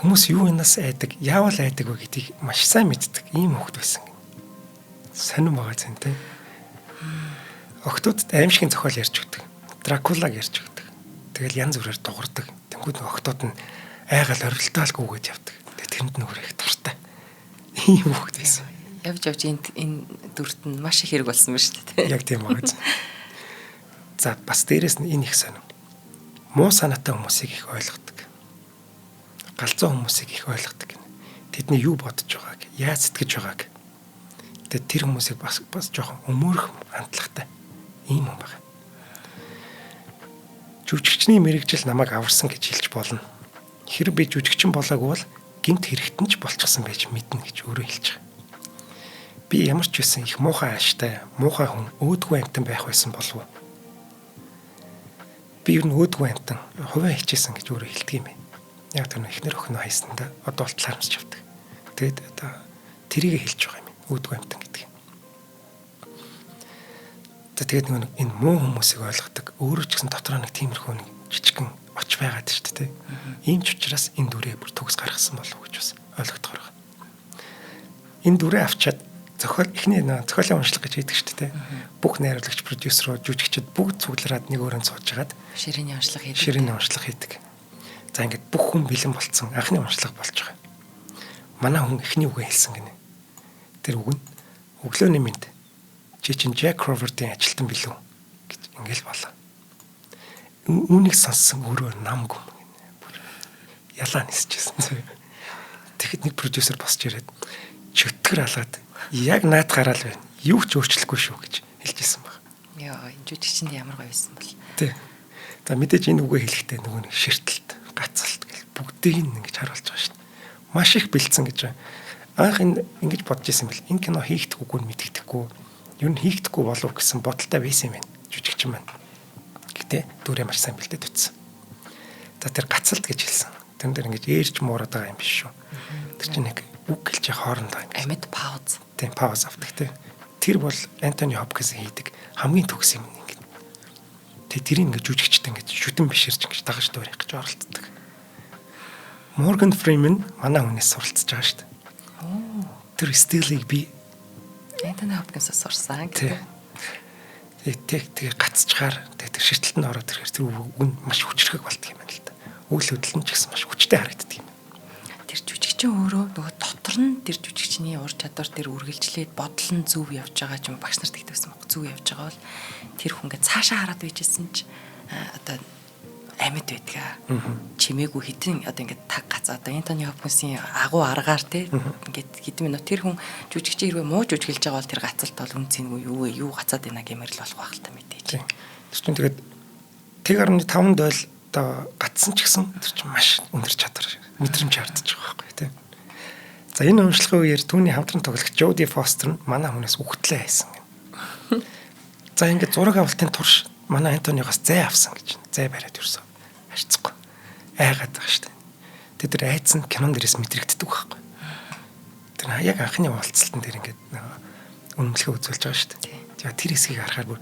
Хүмүүс юу энэс айдаг, яавал айдаг вэ гэдгийг маш сайн мэддэг ийм хөвгт байсан. Сонирн байгаа зэн тий. Охтуудад аимшигын зохиол ярьж өгдөг. Дракулаг ярьж өгдөг. Тэгэл янз бүрээр дуурдаг. Тэнгүүд нэг охтууд нь айгаал орилтаалгүйгээд явдаг. Тэгээ тэрэнд нөр их дуртай. Ийм хөвгт байсан. Явж энэ дүрт нь маш их хэрэг болсон ба шүү дээ. Яг тийм байгаа. За бас дээрэс нь энэ их сонирн. Муу санаатай хүмүүсийг их ойлгодог. Галзуу хүмүүсийг их ойлгодог. тэдний юу бодож байгааг, яаж сэтгэж байгааг. Тэгээд тэр хүмүүсийг бас жоохон өмөрөх хандлагатай ийм юм байна. Жүжигчний мэрэгжил намайг аварсан гэж хэлж болно. Хэрэг би жүжигчин болоогүй бол гинт хэрэгтэн ч болчихсон байж мэднэ гэж өөрөө хэлж байгаа. Би ямар ч байсан их муухай ааштай, муухай хүн, өөдгөө амтан байх байсан болов уу? Би ер нь өөдгөө амтан хувиа хичээсэн гэж өөрөө хэлдэг юм байна. Яг тэр ихнэр охиноо хайснаа одоо болтол харамсч явдаг. Тэгээд одоо тэрийг хэлж байгаа юм. Өөдгөө амтан гэдэг. Тэгээд энэ муу хүмүүсийг ойлгодог, өөрөө ч гэсэн дотроо нэг тиймэрхүү нэг жижигхэн оч байгаад шүү дээ. Ийм ч учраас энэ дүрээ бүр төгс гаргасан болов уу гэж бас ойлгохоор байна. Энэ дүрээ авчаад эхний зохиолын уншлага гэж хэлдэг шүү дээ. Бүх найруулагч, продюсерууд, жүжигчид бүгд цуглараад нэг өрөөнд сууж хагаад ширээний уншлага хийдэг. За ингээд бүх хүн бэлэн болцсон. Анхны уншлага болж байгаа. Манай хүн эхний үгээ хэлсэн гинэ. Тэр үг нь өглөөний мэнд чи чинь Jack Crawford-ийн ажилтан билүү гэж ингээл болоо. Үүнийг сонссон өөрөө намгүй ялаа нисчихсэн. Тэгэхэд нэг продюсер босч ирээд чөтгөр алгаад яг наад гараал байна. Юу ч өөрчлөхгүй шүү гэж хэлжсэн баг. Яа, энэ жүжигчинд ямар гоё байсан бол. Тий. За мэдээж энэ үгээ хэлэхдээ нөгөө нэг ширтэлт, гацалт гэл бүгдийг нь ингэж харуулж байгаа шүү дээ. Маш их бэлдсэн гэж байна. Анх ингэж бодож исэн бэл энэ кино хийхдэггүй нь мэддэхгүй. Юу н хийхдэггүй болов гэсэн бодолтой байсан юм байна. Жүжигчин маань. Гэтэ дүрээ маш сайн бэлдээд үтсэн. За тэр гацалт гэж хэлсэн. Тэн дээр ингэж ээрж муураад байгаа юм биш шүү. Тэр чинь нэг үг гэлж хоорондоо ингэ. Амьд пауз. Тийм пауз авдаг тийм. Тэр бол Антони Хопкинс хийдэг хамгийн төгс юм ингэ. Тэрийг ингэ жүжигчтэй ингэ шүтэн бишэрч ингэ дагаж дуурайх гэж оролцдог. Морган Фримен манай хүнээс суралцж байгаа шүү дээ. Тэр стилийг би Антони Хопкинсаас сурсан гэдэг. Тэгээ гацчгаар тэр ширтэлтэнд ороод ирэхээр тэр үг нь маш хүчрхэг болдго юм байна л да. Үйл хөдлөл нь ч гэсэн маш хүчтэй харагддаг юм. Тэр жүжигчин өөрөө нөгөө дотор нь тэр жүжигчний ур чадвар тэр үргэлжлээд бодол нь зөв явж байгаа ч юм багш нарт тэгдэгсэн баг зөв явж байгаа бол тэр хүн ингээ цаашаа хараад байжсэн ч одоо амьд байдгаа. Чимээгүй хитэн одоо ингээд таг гац одоо Антони Хопкинсийн агуу аргаар те ингээд хэдэн минут тэр хүн жүжигчин хэрвээ муу жүжиглж байгаа бол тэр гацалт бол үнцэнгүй юу гацаад байна гэмээр л болох байх л та мэдээж. Тэр чинь тэгээд 1.5 дойл одоо гацсан ч гэсэн тэр чинь маш өндөр чадвар мэдрэмж хардж байгаа байхгүй тийм. За энэ уншлагын үеэр түүний хамтран тоглогч Жоди Фостер нь манай хүнээс үхтлээ хайсан гэнэ. За ингээд зураг авалтын турш манай Антонигоос зай авсан гэж. Зай бариад юусэн. Харцахгүй. Айгаад байгаа шүү дээ. Тэд тэр айдсан кинон дээрээс мэдрэгддэг байхгүй. Тэр яг анхны уулзалтан дээр ингээд үнэмлэхээ үзүүлж байгаа шүү дээ. За тэр хэсгийг харахаар бүр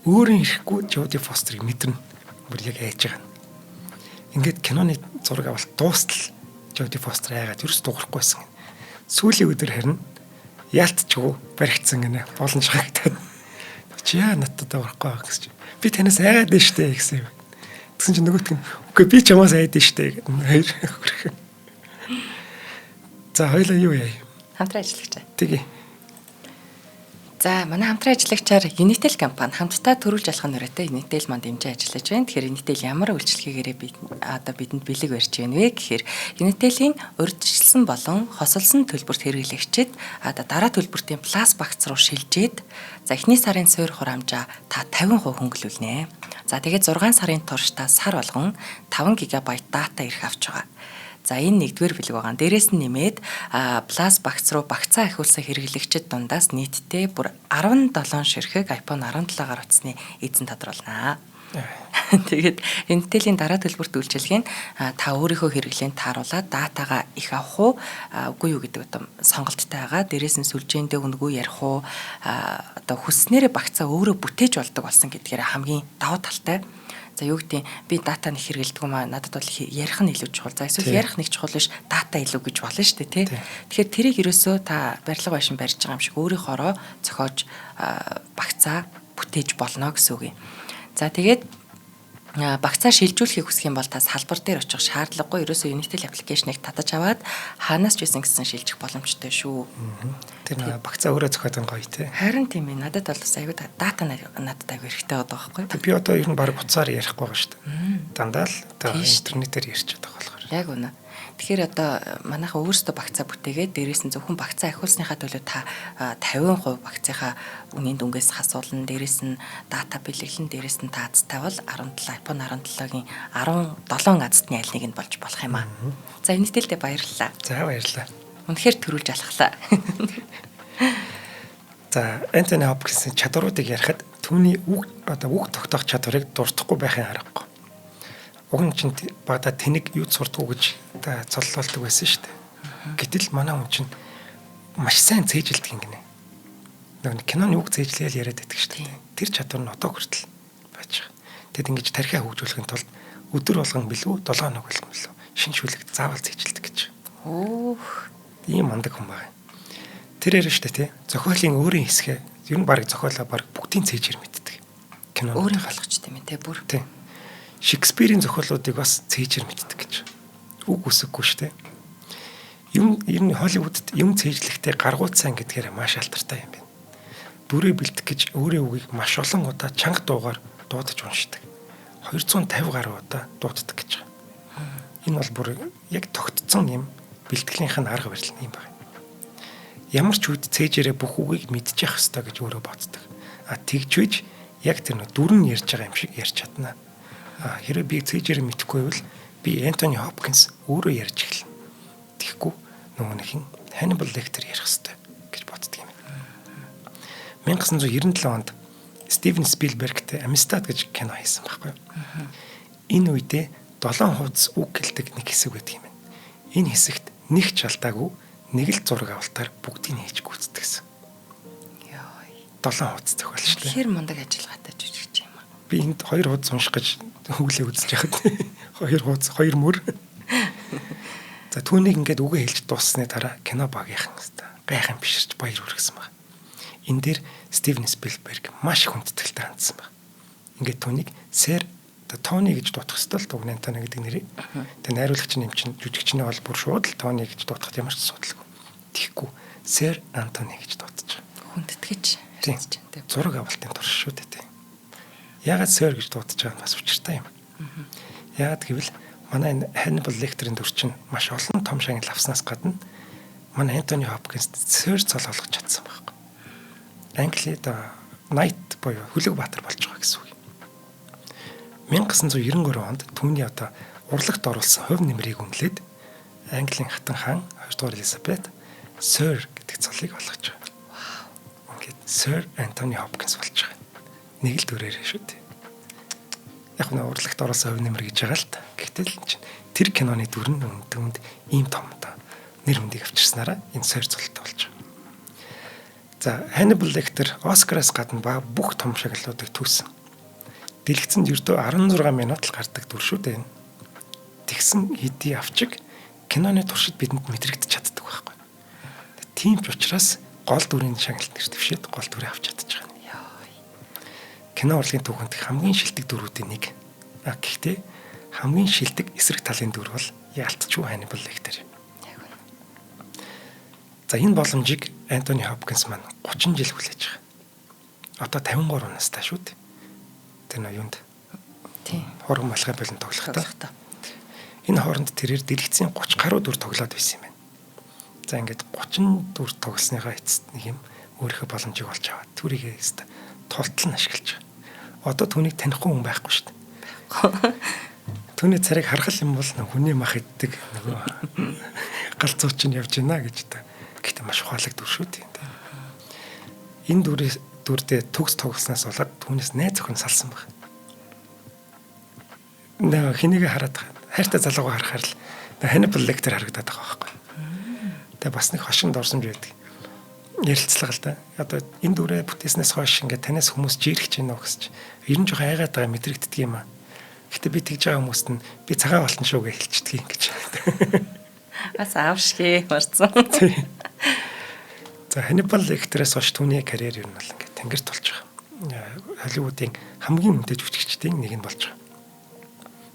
өөрийн ирэхгүй Жоди Фостерыг мэдэрнэ. Бүр яг айж байгаа. Ингээд киноны зураг авалт дуустал Жоди Фостер айгаад юус дуурахгүйсэн. Сүүлийн өдөр харин яалтчгүй баригдсан гинэ. Боломж хагтаад. Чи яа надад авахгүй гэсэн чинь би танаас айгаад нь штэ гэсэн юм. Тэгсэн чинь нөгөөт нь үгүй би чамаас айд нь штэ гэдэг. За хоёлаа юу яа? Хамтран ажиллагч. Тэгээ. За манай хамтран ажиллагчаар Unitel компани хамтдаа төрүүлж алхах нөрөөтэй Unitel манд дэмжиж ажиллаж байна. Тэгэхээр Unitel ямар үйлчлэгээгээрээ бидэнд бэлэг барьж байна вэ гэхээр Unitel-ийн урьдчилсан болон хосолсон төлбөрт хэрэглэгчид дараа төлбөртийн плюс багц руу шилжээд за эхний сарын суур хураамжаа та 50% хөнгөлүүлнэ. За тэгээд 6 сарын туршдаа сар болгон 5 ГБ дата ирэх авч байгаа. За энэ нэгдүгээр бэлэг байгаа. Дээрээс нь нэмээд плюс багц руу багцаа ахиулсан хэрэглэгчид дундаас нийтдээ бүр 17 ширхэг iPhone 17-аар утасны эзэн тодруулнаа. Тэгээд Intel-ийн дараа төлбөрт үйлчилгээг та өөрийнхөө хэрэглээнд тааруулаад датагаа их авах уу үгүй юу гэдэг одоо сонголттой байгаа. Дээрээс нь сүлжээндээ өнгөө ярих уу одоо хүснээрээ багцаа өөрөө бүтээж болдог болсон гэдгээр хамгийн давуу талтай. За юу гэдэг би дата нэг хэрэгэлдэг юм аа надад бол ярих нь илүү чухал. За эсвэл ярих нэг чухал биш дата илүү гэж болно шүү дээ тий. Тэгэхээр тэрийг ерөөсөө та барилга байшин барьж байгаа юм шиг өөрийнхоороо зохиож багцаа бүтээж болно гэсэн үг юм. За тэгээд багцаа шилжүүлэхийг хүсэх юм бол та салбар дээр очих шаардлагагүй. Ерөөсөө Unitel аппликейшнийг татаж аваад хаанаас ч байсан гэсэн шилжих боломжтой шүү. Тэр багцаа өөрөө зохиод байгаа гоё тий. Харин тийм ээ. Надад бол аюу дата надад аюу хэрэгтэй байгаа байхгүй. Би одоо ер нь баг буцаар ярихгүй байгаа шүү дээ. Дандаа л одоо интернетээр ярьж байгаа болохоор. Яг үнэ. Тэгэхээр одоо манайха өөрсдөө багцаа бүтээгээд дээрээс нь зөвхөн багцаа ахиулсныхаа төлөө та 50% багцынхаа үнийн дүнгээс хасуулна. Дээрээс нь дата бэлэглэн, дээрээс нь та аз тавил 17 iPhone 17-гийн 17 азтны аль нэг нь болж болох юм аа. За энэ нэтэлдээ баярлалаа. За баярлалаа. Үнэхээр төрүүлж алхлаа. За Энтони Хопкинсийн чадваруудыг ярихад түүний үг тогтоох чадварыг дуртахгүй байхын аргагүй. Уг нь чинь багада тэнэг юу сурдгуу гэж цоллолдог байсан шүү дээ. Гэтэл манай хүн чинь маш сайн цээжилдэг юм гинэ. Нэг киноны үг цээжлээл яриад байдаг шүү дээ. Тэр чадвар нь одоо хүртэл байж байгаа. Тэгэд ингэж тархиа хөгжүүлэхийн тулд өдөр болгон билүү 7 хоног болгон билүү шинжлүүлэгт заавал цээжилдэг гэж. Ийм мундаг хүн байна. Тэр яриа шүү дээ тий. Зохиолын өөрийн хэсгээ ер нь баг зохиолоо баг бүгдийн цээжээр мэддэг. Кинонд өөрийн халахч тийм ээ тий бүр. Тий. Шекспирийн зохиолуудыг бас цээжээр мэддэг гэж. Үг үсэггүй шүү дээ. Ер нь Холливуудд юм цээжлэхдээ гаргуутсан гэдгээр маш алдартай юм байна. Бүрээ бэлдэх гэж өөрийн үгийг маш олон удаа чанга дуугаар дуудаж уншдаг. 250 гаруй удаа дууддаг гэж. Энэ бол бүр яг тогтцсон юм бэлтгэлийнх нь арга барил юм байна. Ямар ч үед цээжээрээ бүх үгийг мэдчих ёстой гэж өөрөө боддог. Тэгжвэж яг тэр дүрэн ярьж байгаа юм шиг ярьж чадна. Хэрэв би цээжээрээ мэдэхгүй бол би Энтони Хопкинс өөрөө ярьж эхэлнэ. Тэгэхгүй нөгөө нэг хин Hannibal Lecter ярих ёстой гэж боддөг юм. 1997 онд Стивен Спилбергтэй Амистад гэж кино хийсэн байхгүй юу? Энэ үедээ 7 хувцас үг гэлдэг нэг хэсэг байдаг юм байна. Энэ хэсэгт нэг ч алдаагүй нэг л зураг авалтаар бүгдийг нь хийж гүйцэтгсэн. Яа. 7 хувцас зохиолч тийм. Хэр мундаг ажиллагаатай жүжигч юм аа. Би энд 2 хувцас унших гэж хөглөө үзэж яхад 2 хувцас 2 мөр. За түүнийг ингээд үгээ хэлж дууссаны дараа кино багийнхан гайхам биширч баяр хүргэсэн баг. Энэ дээр Стивен Спилберг маш хүндэтгэлтэй хандсан баг. Ингээд түүнийг Сэр Тони гэж дуудах ёстой л Дугнан Тони гэдэг нэрийг. Тэгээ найруулагч нь юм чинь жүжигчний бол бүр шууд л Тони гэж дуудахад ямар ч асуудалгүй. Тэгэхгүй Сэр Антони гэж дуудаж байгаа. Хүндэтгэж хэлж чинь. Зураг авалтын турш шүү дээ. Ягаад Сэр гэж дуудаж байгаа нь бас учиртай юм. Ягаад гэвэл манай энэ Hannibal Lecter-ийн дүр чинь маш олон том шагнал авснаас гадна манай Энтони Хопкинс Сэр цол олгож чадсан байхгүй. Англид Knight буюу Хүлэг баатар болж байгаа гэсэн үг. 1993 онд түүний урлагт оруулсан хувь нэмрийг үнэлээд Английн хатан хаан 2 дугаар Элизабет Sir гэдэг цолыг олгож байгаа. Вау. Ингээд Sir Anthony Hopkins болж байгаа. Нэг л дүрээрээ шүү дээ. Яг нь урлагт оруулсан хувь нэмэр гэж байгаа л та. Гэтэл тэр киноны дүр нь үүнд ийм том нэр хүндийг авчирснараа энэ Sir цолтой болж байгаа. За Hannibal Lecter Оскараас гадна бүх том шагналуудыг түүсэн. Дэлгэцэнд ердөө 16 минут л гардаг дүр шүү дээ. Тэгсэн хэдий авчиг киноны туршид бидэнд мэдрэгдэж чаддаг байхгүй. Тийм ч учраас гол дүрийн шагналт нэр дэвшээд гол дүрээ авч чадчих юм. Кино урлагийн түүхэнд хамгийн шилдэг дүрүүдийн нэг. Гэхдээ хамгийн шилдэг эсрэг талын дүр бол яалтчгүй Hannibal Lecter. За энэ боломжийг Энтони Хопкинс маань 30 жил хүлээж байгаа. Одоо 53 настай шүү дээ. Тэр юунд? Тийм. Хорон малгай болон тоглохтой. Энэ хооронд тэрээр дэлгэцийн 30 гаруй дүр тоглоод байсан юм байна. За ингээд 30 дүр тоглосныхаа эцэст нэг юм өөрийнхөө боломжийг олж аваад түрийгээ өстө тултал нь ашиглаж байгаа. Одоо түүнийг танихгүй хүн байхгүй шүү дээ. Түүний царайг харах юм бол хүний мах иддэг нөгөө галзууч нь явж байна гэж та. Гэхдээ маш ухаалаг дүр шүү дээ. Энэ дүрдээ төгс тоглосноос болоод түүнээс найз охин салсан баг. Наа хэнийг хараад хайртай залуугаа харахаар л Hannibal Lecter харагдаад байгаа байхгүй. Тэгээ бас нэг хошинд орсомж байдаг. Ярилцлага л да. Одоо энэ дүрээ бүтээснээс хойш ингээд танаас хүмүүс жирэх чинь нөө гэсч. Ер нь жоохон айгаад байгаа мэдрэгддэг юм аа. Гэтэ би тэгж байгаа хүмүүст нь би цагаан болтон шүү гэж хэлчихдэг юм гэж. Бас аавшгэ марцсан. За Hannibal Lecter-ээс хойш түүний карьер ер нь бол ингээд тэнгэрт болж байгаа. Холливуудын хамгийн үнэтэй жүжигчдийн нэг нь болж байгаа.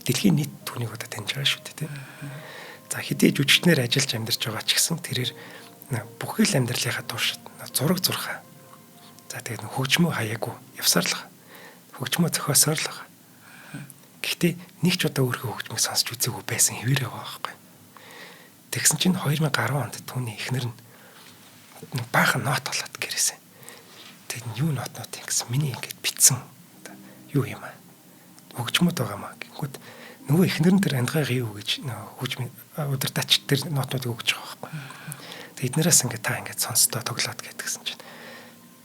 Дэлхийн нийт түүнийг одоо таньж байгаа шүү дээ. За хэдий жүжигчнэр ажиллаж амьдарч байгаа ч гэсэн тэрээр бүхэл амьдралынхаа турш зураг зурхаа. За тэгээд хөгжмөө хаяагүй явсаарлага. Хөгжмөө зохиосоорлого. Гэхдээ нэг ч удаа өөрийнхөө хөгжмийг сонсч үзээгүй байсан хэвээр байгаа байхгүй. Тэгсэн чинь 2010 онд түүний эхнэр нь баахан нот болоод гэрээсэн. Тэгээд юу нот гэсэн миний ингээд битсэн юу юм аа. Хөгжмөд байгаа маа гэнгүүт нөгөө эхнэр нь тэр андгайг юу гэж хөгжмийн удирдаач тэр нотнуудыг өгч байгаа байхгүй. Тэгээд эднээс ингээд та ингээд сонсдоо тоглоод гэдгсэн чинь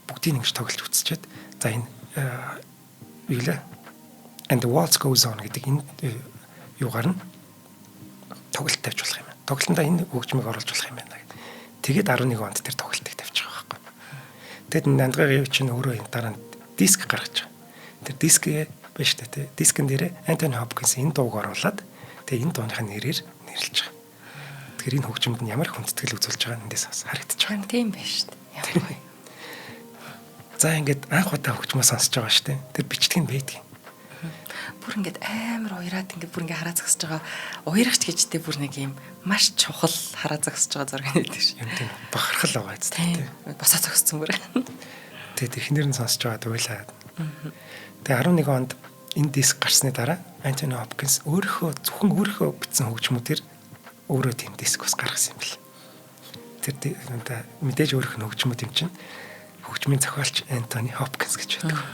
бүгдийг ингэж тоглож үзчихэд за энэ юу лээ And the Waltz Goes On гэдэг энэ юугаар нь тоглолт тавьж болох юм байна. Тоглолтонд энэ хөгжмийг оруулж болох юм байна гэдэг. Тэгээд 11 онд тэр тоглолтыг тавьж байгаа байхгүй. Тэгэд андгайг чинь өөрөө энэ дараа нь диск гаргаж байгаа. Тэр диск биш үү те. Дискэн дээр Anthony Hopkins энэ дууг оруулаад тэгээ энэ дууныхаа нэрээр нэрлэж байгаа. Тэгэхээр энэ хөгжмөд нь ямар хүндэтгэл үзүүлж байгаа нь эндээс бас харагдаж байгаа. Тийм байж шүү дээ. За ингээд анх удаа хөгжмөө сонсож байгаа шүү дээ. Тэр бичлэг нь байдаг. Бүр ингээд амар уяраад ингээд бүр ингээд хараа зогсож байгаа. Уярагч гэжтэй бүр нэг юм маш чухал хараа зогсож байгаа зураг байдаг шүү. Юм тийм бахархал байгаа зү тийм. Босоо зогссон бүр. Тэгээд эхнэр нь сонсож байгаа дуйлаад. Тэгээ 11 онд энэ диск гарсны дараа Anthony Hopkins зөвхөн өөрийнхөө бичсэн хөгжмүүдээр өөрөө тийм диск бас гаргасан юм бэл. Тэр мэдээж өөрийнх нь хөгжмүүд юм чинь хөгжмийн зохиолч Anthony Hopkins гэж байдаг.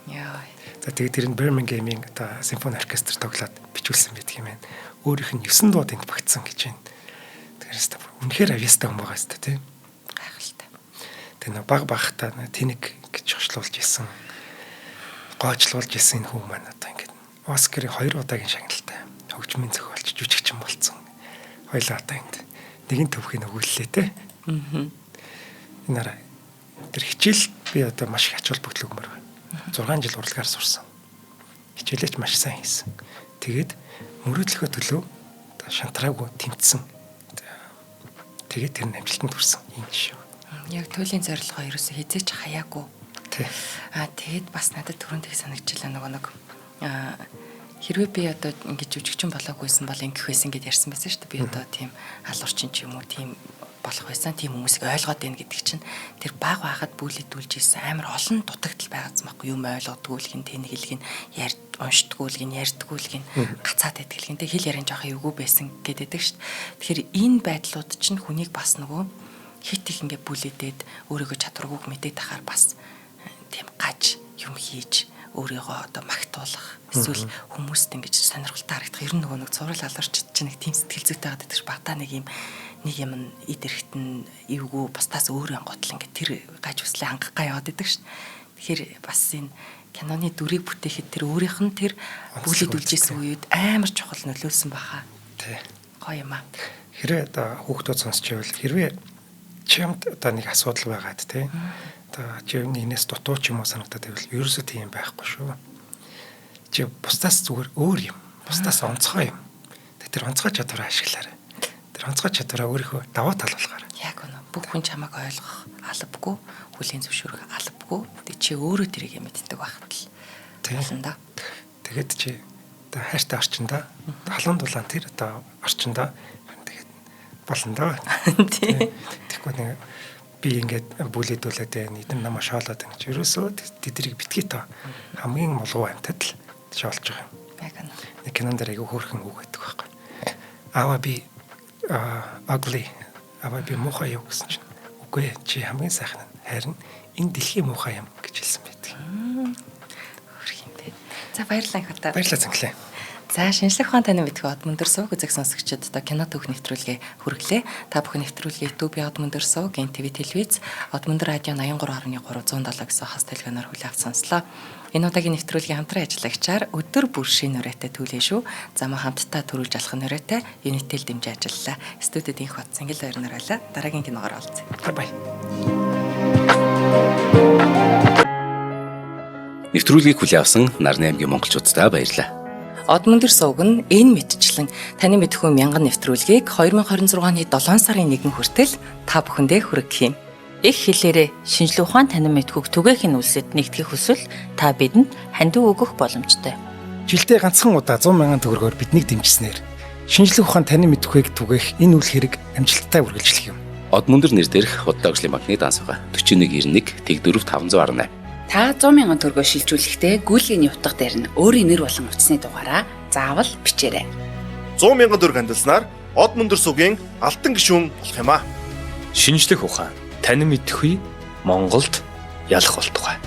Яа. За тэгээд тэр нь Birmingham-ийн симфони оркестр тоглоод бичүүлсэн байдаг юм байна. Өөрийнх нь 9 дууд энд багтсан гэж байна. Тэрээс та үнэхээр авьяастай хүн байгаа хэвээр тийм. Гайхалтай. Тэгээ багтаа тэнэг гэж хошлуулж исэн. Гоочлуулж исэн энэ хүн маань одоо ингээд Оскарын 2 удаагийн шагналтай хөгжмийн зохиолч жүжигчин болсон. Хоёлаа одоо энд нэгэн төвхийг өгүүллээ те. Энэ нараа тэр хичээл би одоо маш их ач холбогдол өгмөр байна. 6 жил урлагаар сурсан. Хичээлээч маш сайн хийсэн. Тэгээд мөрөөдлөхөө төлөө шантраагүй тэмцсэн. Тэгээд тэр нь амжилтанд хүрсэн юм шиг. Яг туйлын зорилгоо ерөөсө хизээч хаяагүй. Тэгээд бас надад түрүүнд их санагдчихлаа нэг хэрвээ би одоо ингэж жүжигчин болоогүйсэн бол ингэх байсан гэд ярьсан байсан шүү дээ. Би одоо тийм алуурчин ч юм уу тийм болох байсан. Тийм хүмүүсийг ойлгоод байна гэдэг чинь тэр баг байхад бүлэдүүлж ийсэн амар олон дутагдал байгаадсан байхгүй юм ойлгодгүй л гин тэнэг хэлгэн уншдаггүй л гин ярьдаггүй л гин гацаад байдаг л гин тэг хэл ярин жоохон эвгүй байсан гэдэг шүү дээ. Тэгэхээр энэ байдлууд чинь хүнийг бас нөгөө хит их ингээ бүлэдээд өөрийгөө чадваргүйг мэдээд тахаар бас тийм гаж юм хийж өөрийгөө одоо магтуулах эсвэл хүмүүст ингэж сонирхолтой харагдах ер нь нөгөө нэг цуврал алуурч чинь нэг тийм сэтгэл зүйтэй байдаг ш багтаа нэг юм эд эрэхт нь эвгүй бусдаас өөр анготл ингээ тэр гаж хүслээ хангахгаа яваад байдаг ш. Тэгэхээр бас энэ киноны дүрийг бүтээхэд тэр өөрийнх нь тэр бүлэдүүлж исэн үед амар чухал нөлөөлсөн баха. Тий. Гоё юм аа. Хэрвээ одоо хүүхдүүд сонсч байвал хэрвээ чамд одоо нэг асуудал байгаад тий чи нэгнээс дутуу ч юм уу санагдаад байвал ерөөсөө тийм байхгүй шүү. Чи бусдаас зүгээр өөр юм. Бусдаас онцгой юм. Тэр онцгой чадвараа ашиглаарай. Тэр онцгой чадвараа өөрийнхөө даваа тал болгоорой. Яг үнэ. Бүх хүн чамайг ойлгох албагүй, хүлийн зөвшөөрөх албагүй. Тэг чи өөрөө тэрийг мэддэг байхад л болно да. Тэгэд чи одоо хайртай орчиндаа халуун дулаан тэр одоо орчиндаа тэгээд болно да. Тэгэхгүй нэг би ингээд бүлэдүүлээд байна. Эдэн намаа шоолоод байна гэж. Ерөөсөө тэдрийг битгий та хамгийн молгоо амтад л шоолж байгаа юм. Яг үнэ. Нэг кинонд айгүй хөөрхөн үг гэдэг байхгүй. Аваа би ugly. Аваа би муухай юу гэсэн чинь. Үгүй чи хамгийн сайхан нь харин энэ дэлхийн муухай юм гэж хэлсэн байдаг. Хөрхинтэй. За баярлалаа их удаа. Баярлалаа Цэнгэлээ. За шинжлэх ухаан таны мэдгүй од мөндөр сууг үзэг сонсогчдод одоо кино түүх нэвтрүүлгээ хүргэлээ. Та бүхэн нэвтрүүлгээ YouTube од мөндөр сууг, NTV телевиз, од мөндөр радио 83.3 107 гэсэн хас телефоноор хүлээвч сонслоо. Энэ удаагийн нэвтрүүлгийн хамтран ажиллагчаар өдөр бүр шинэ нүрээтэй төлөө шүү. Замаа хамтдаа төрүүлж алах нүрээтэй Unitel дэмжиж ажиллалаа. Студид инх бат Цэнгэл баяр нарайлаа. Дараагийн киногоор уулзъя. Бай. Нэвтрүүлгийг хүлээн авсан Нарны аймгийн монголчуудтай баярлалаа. Од мөндөр сууг нь энэ мэдчлэн таны мэдхүү мянган нэвтрүүлгийг 2026 оны 7 сарын 1 хүртэл та бүхэндээ хүргэх юм. Их хэлээрээ шинжлэх ухаан танин мэдхүүг түгээхийн үлсэд нэгтгэх хүсвэл та бидэнд хандив өгөх боломжтой. Жилдээ ганцхан удаа 100,000 төгрөгөөр биднийг дэмжснээр шинжлэх ухаан танин мэдхүйг түгээх энэ үйл хэрэг амжилттай үргэлжлэх юм. Од мөндөр нэр дээрх Худалдаа хөгжлийн банкны дансгаа 4191 Тэг 4518. Та 100,000 төгрөгөөр шилжүүлэхдээ гүйлгээний утга дээр нь өөрийн нэр болон утасны дугаараа заавал бичээрэй. 100,000 төгрөг хандалснаар од мөндөр сүгийн алтан гишүүн болох юм а. Шинжлэх ухаан танин мэдхгүй Монголд ялах болтугай.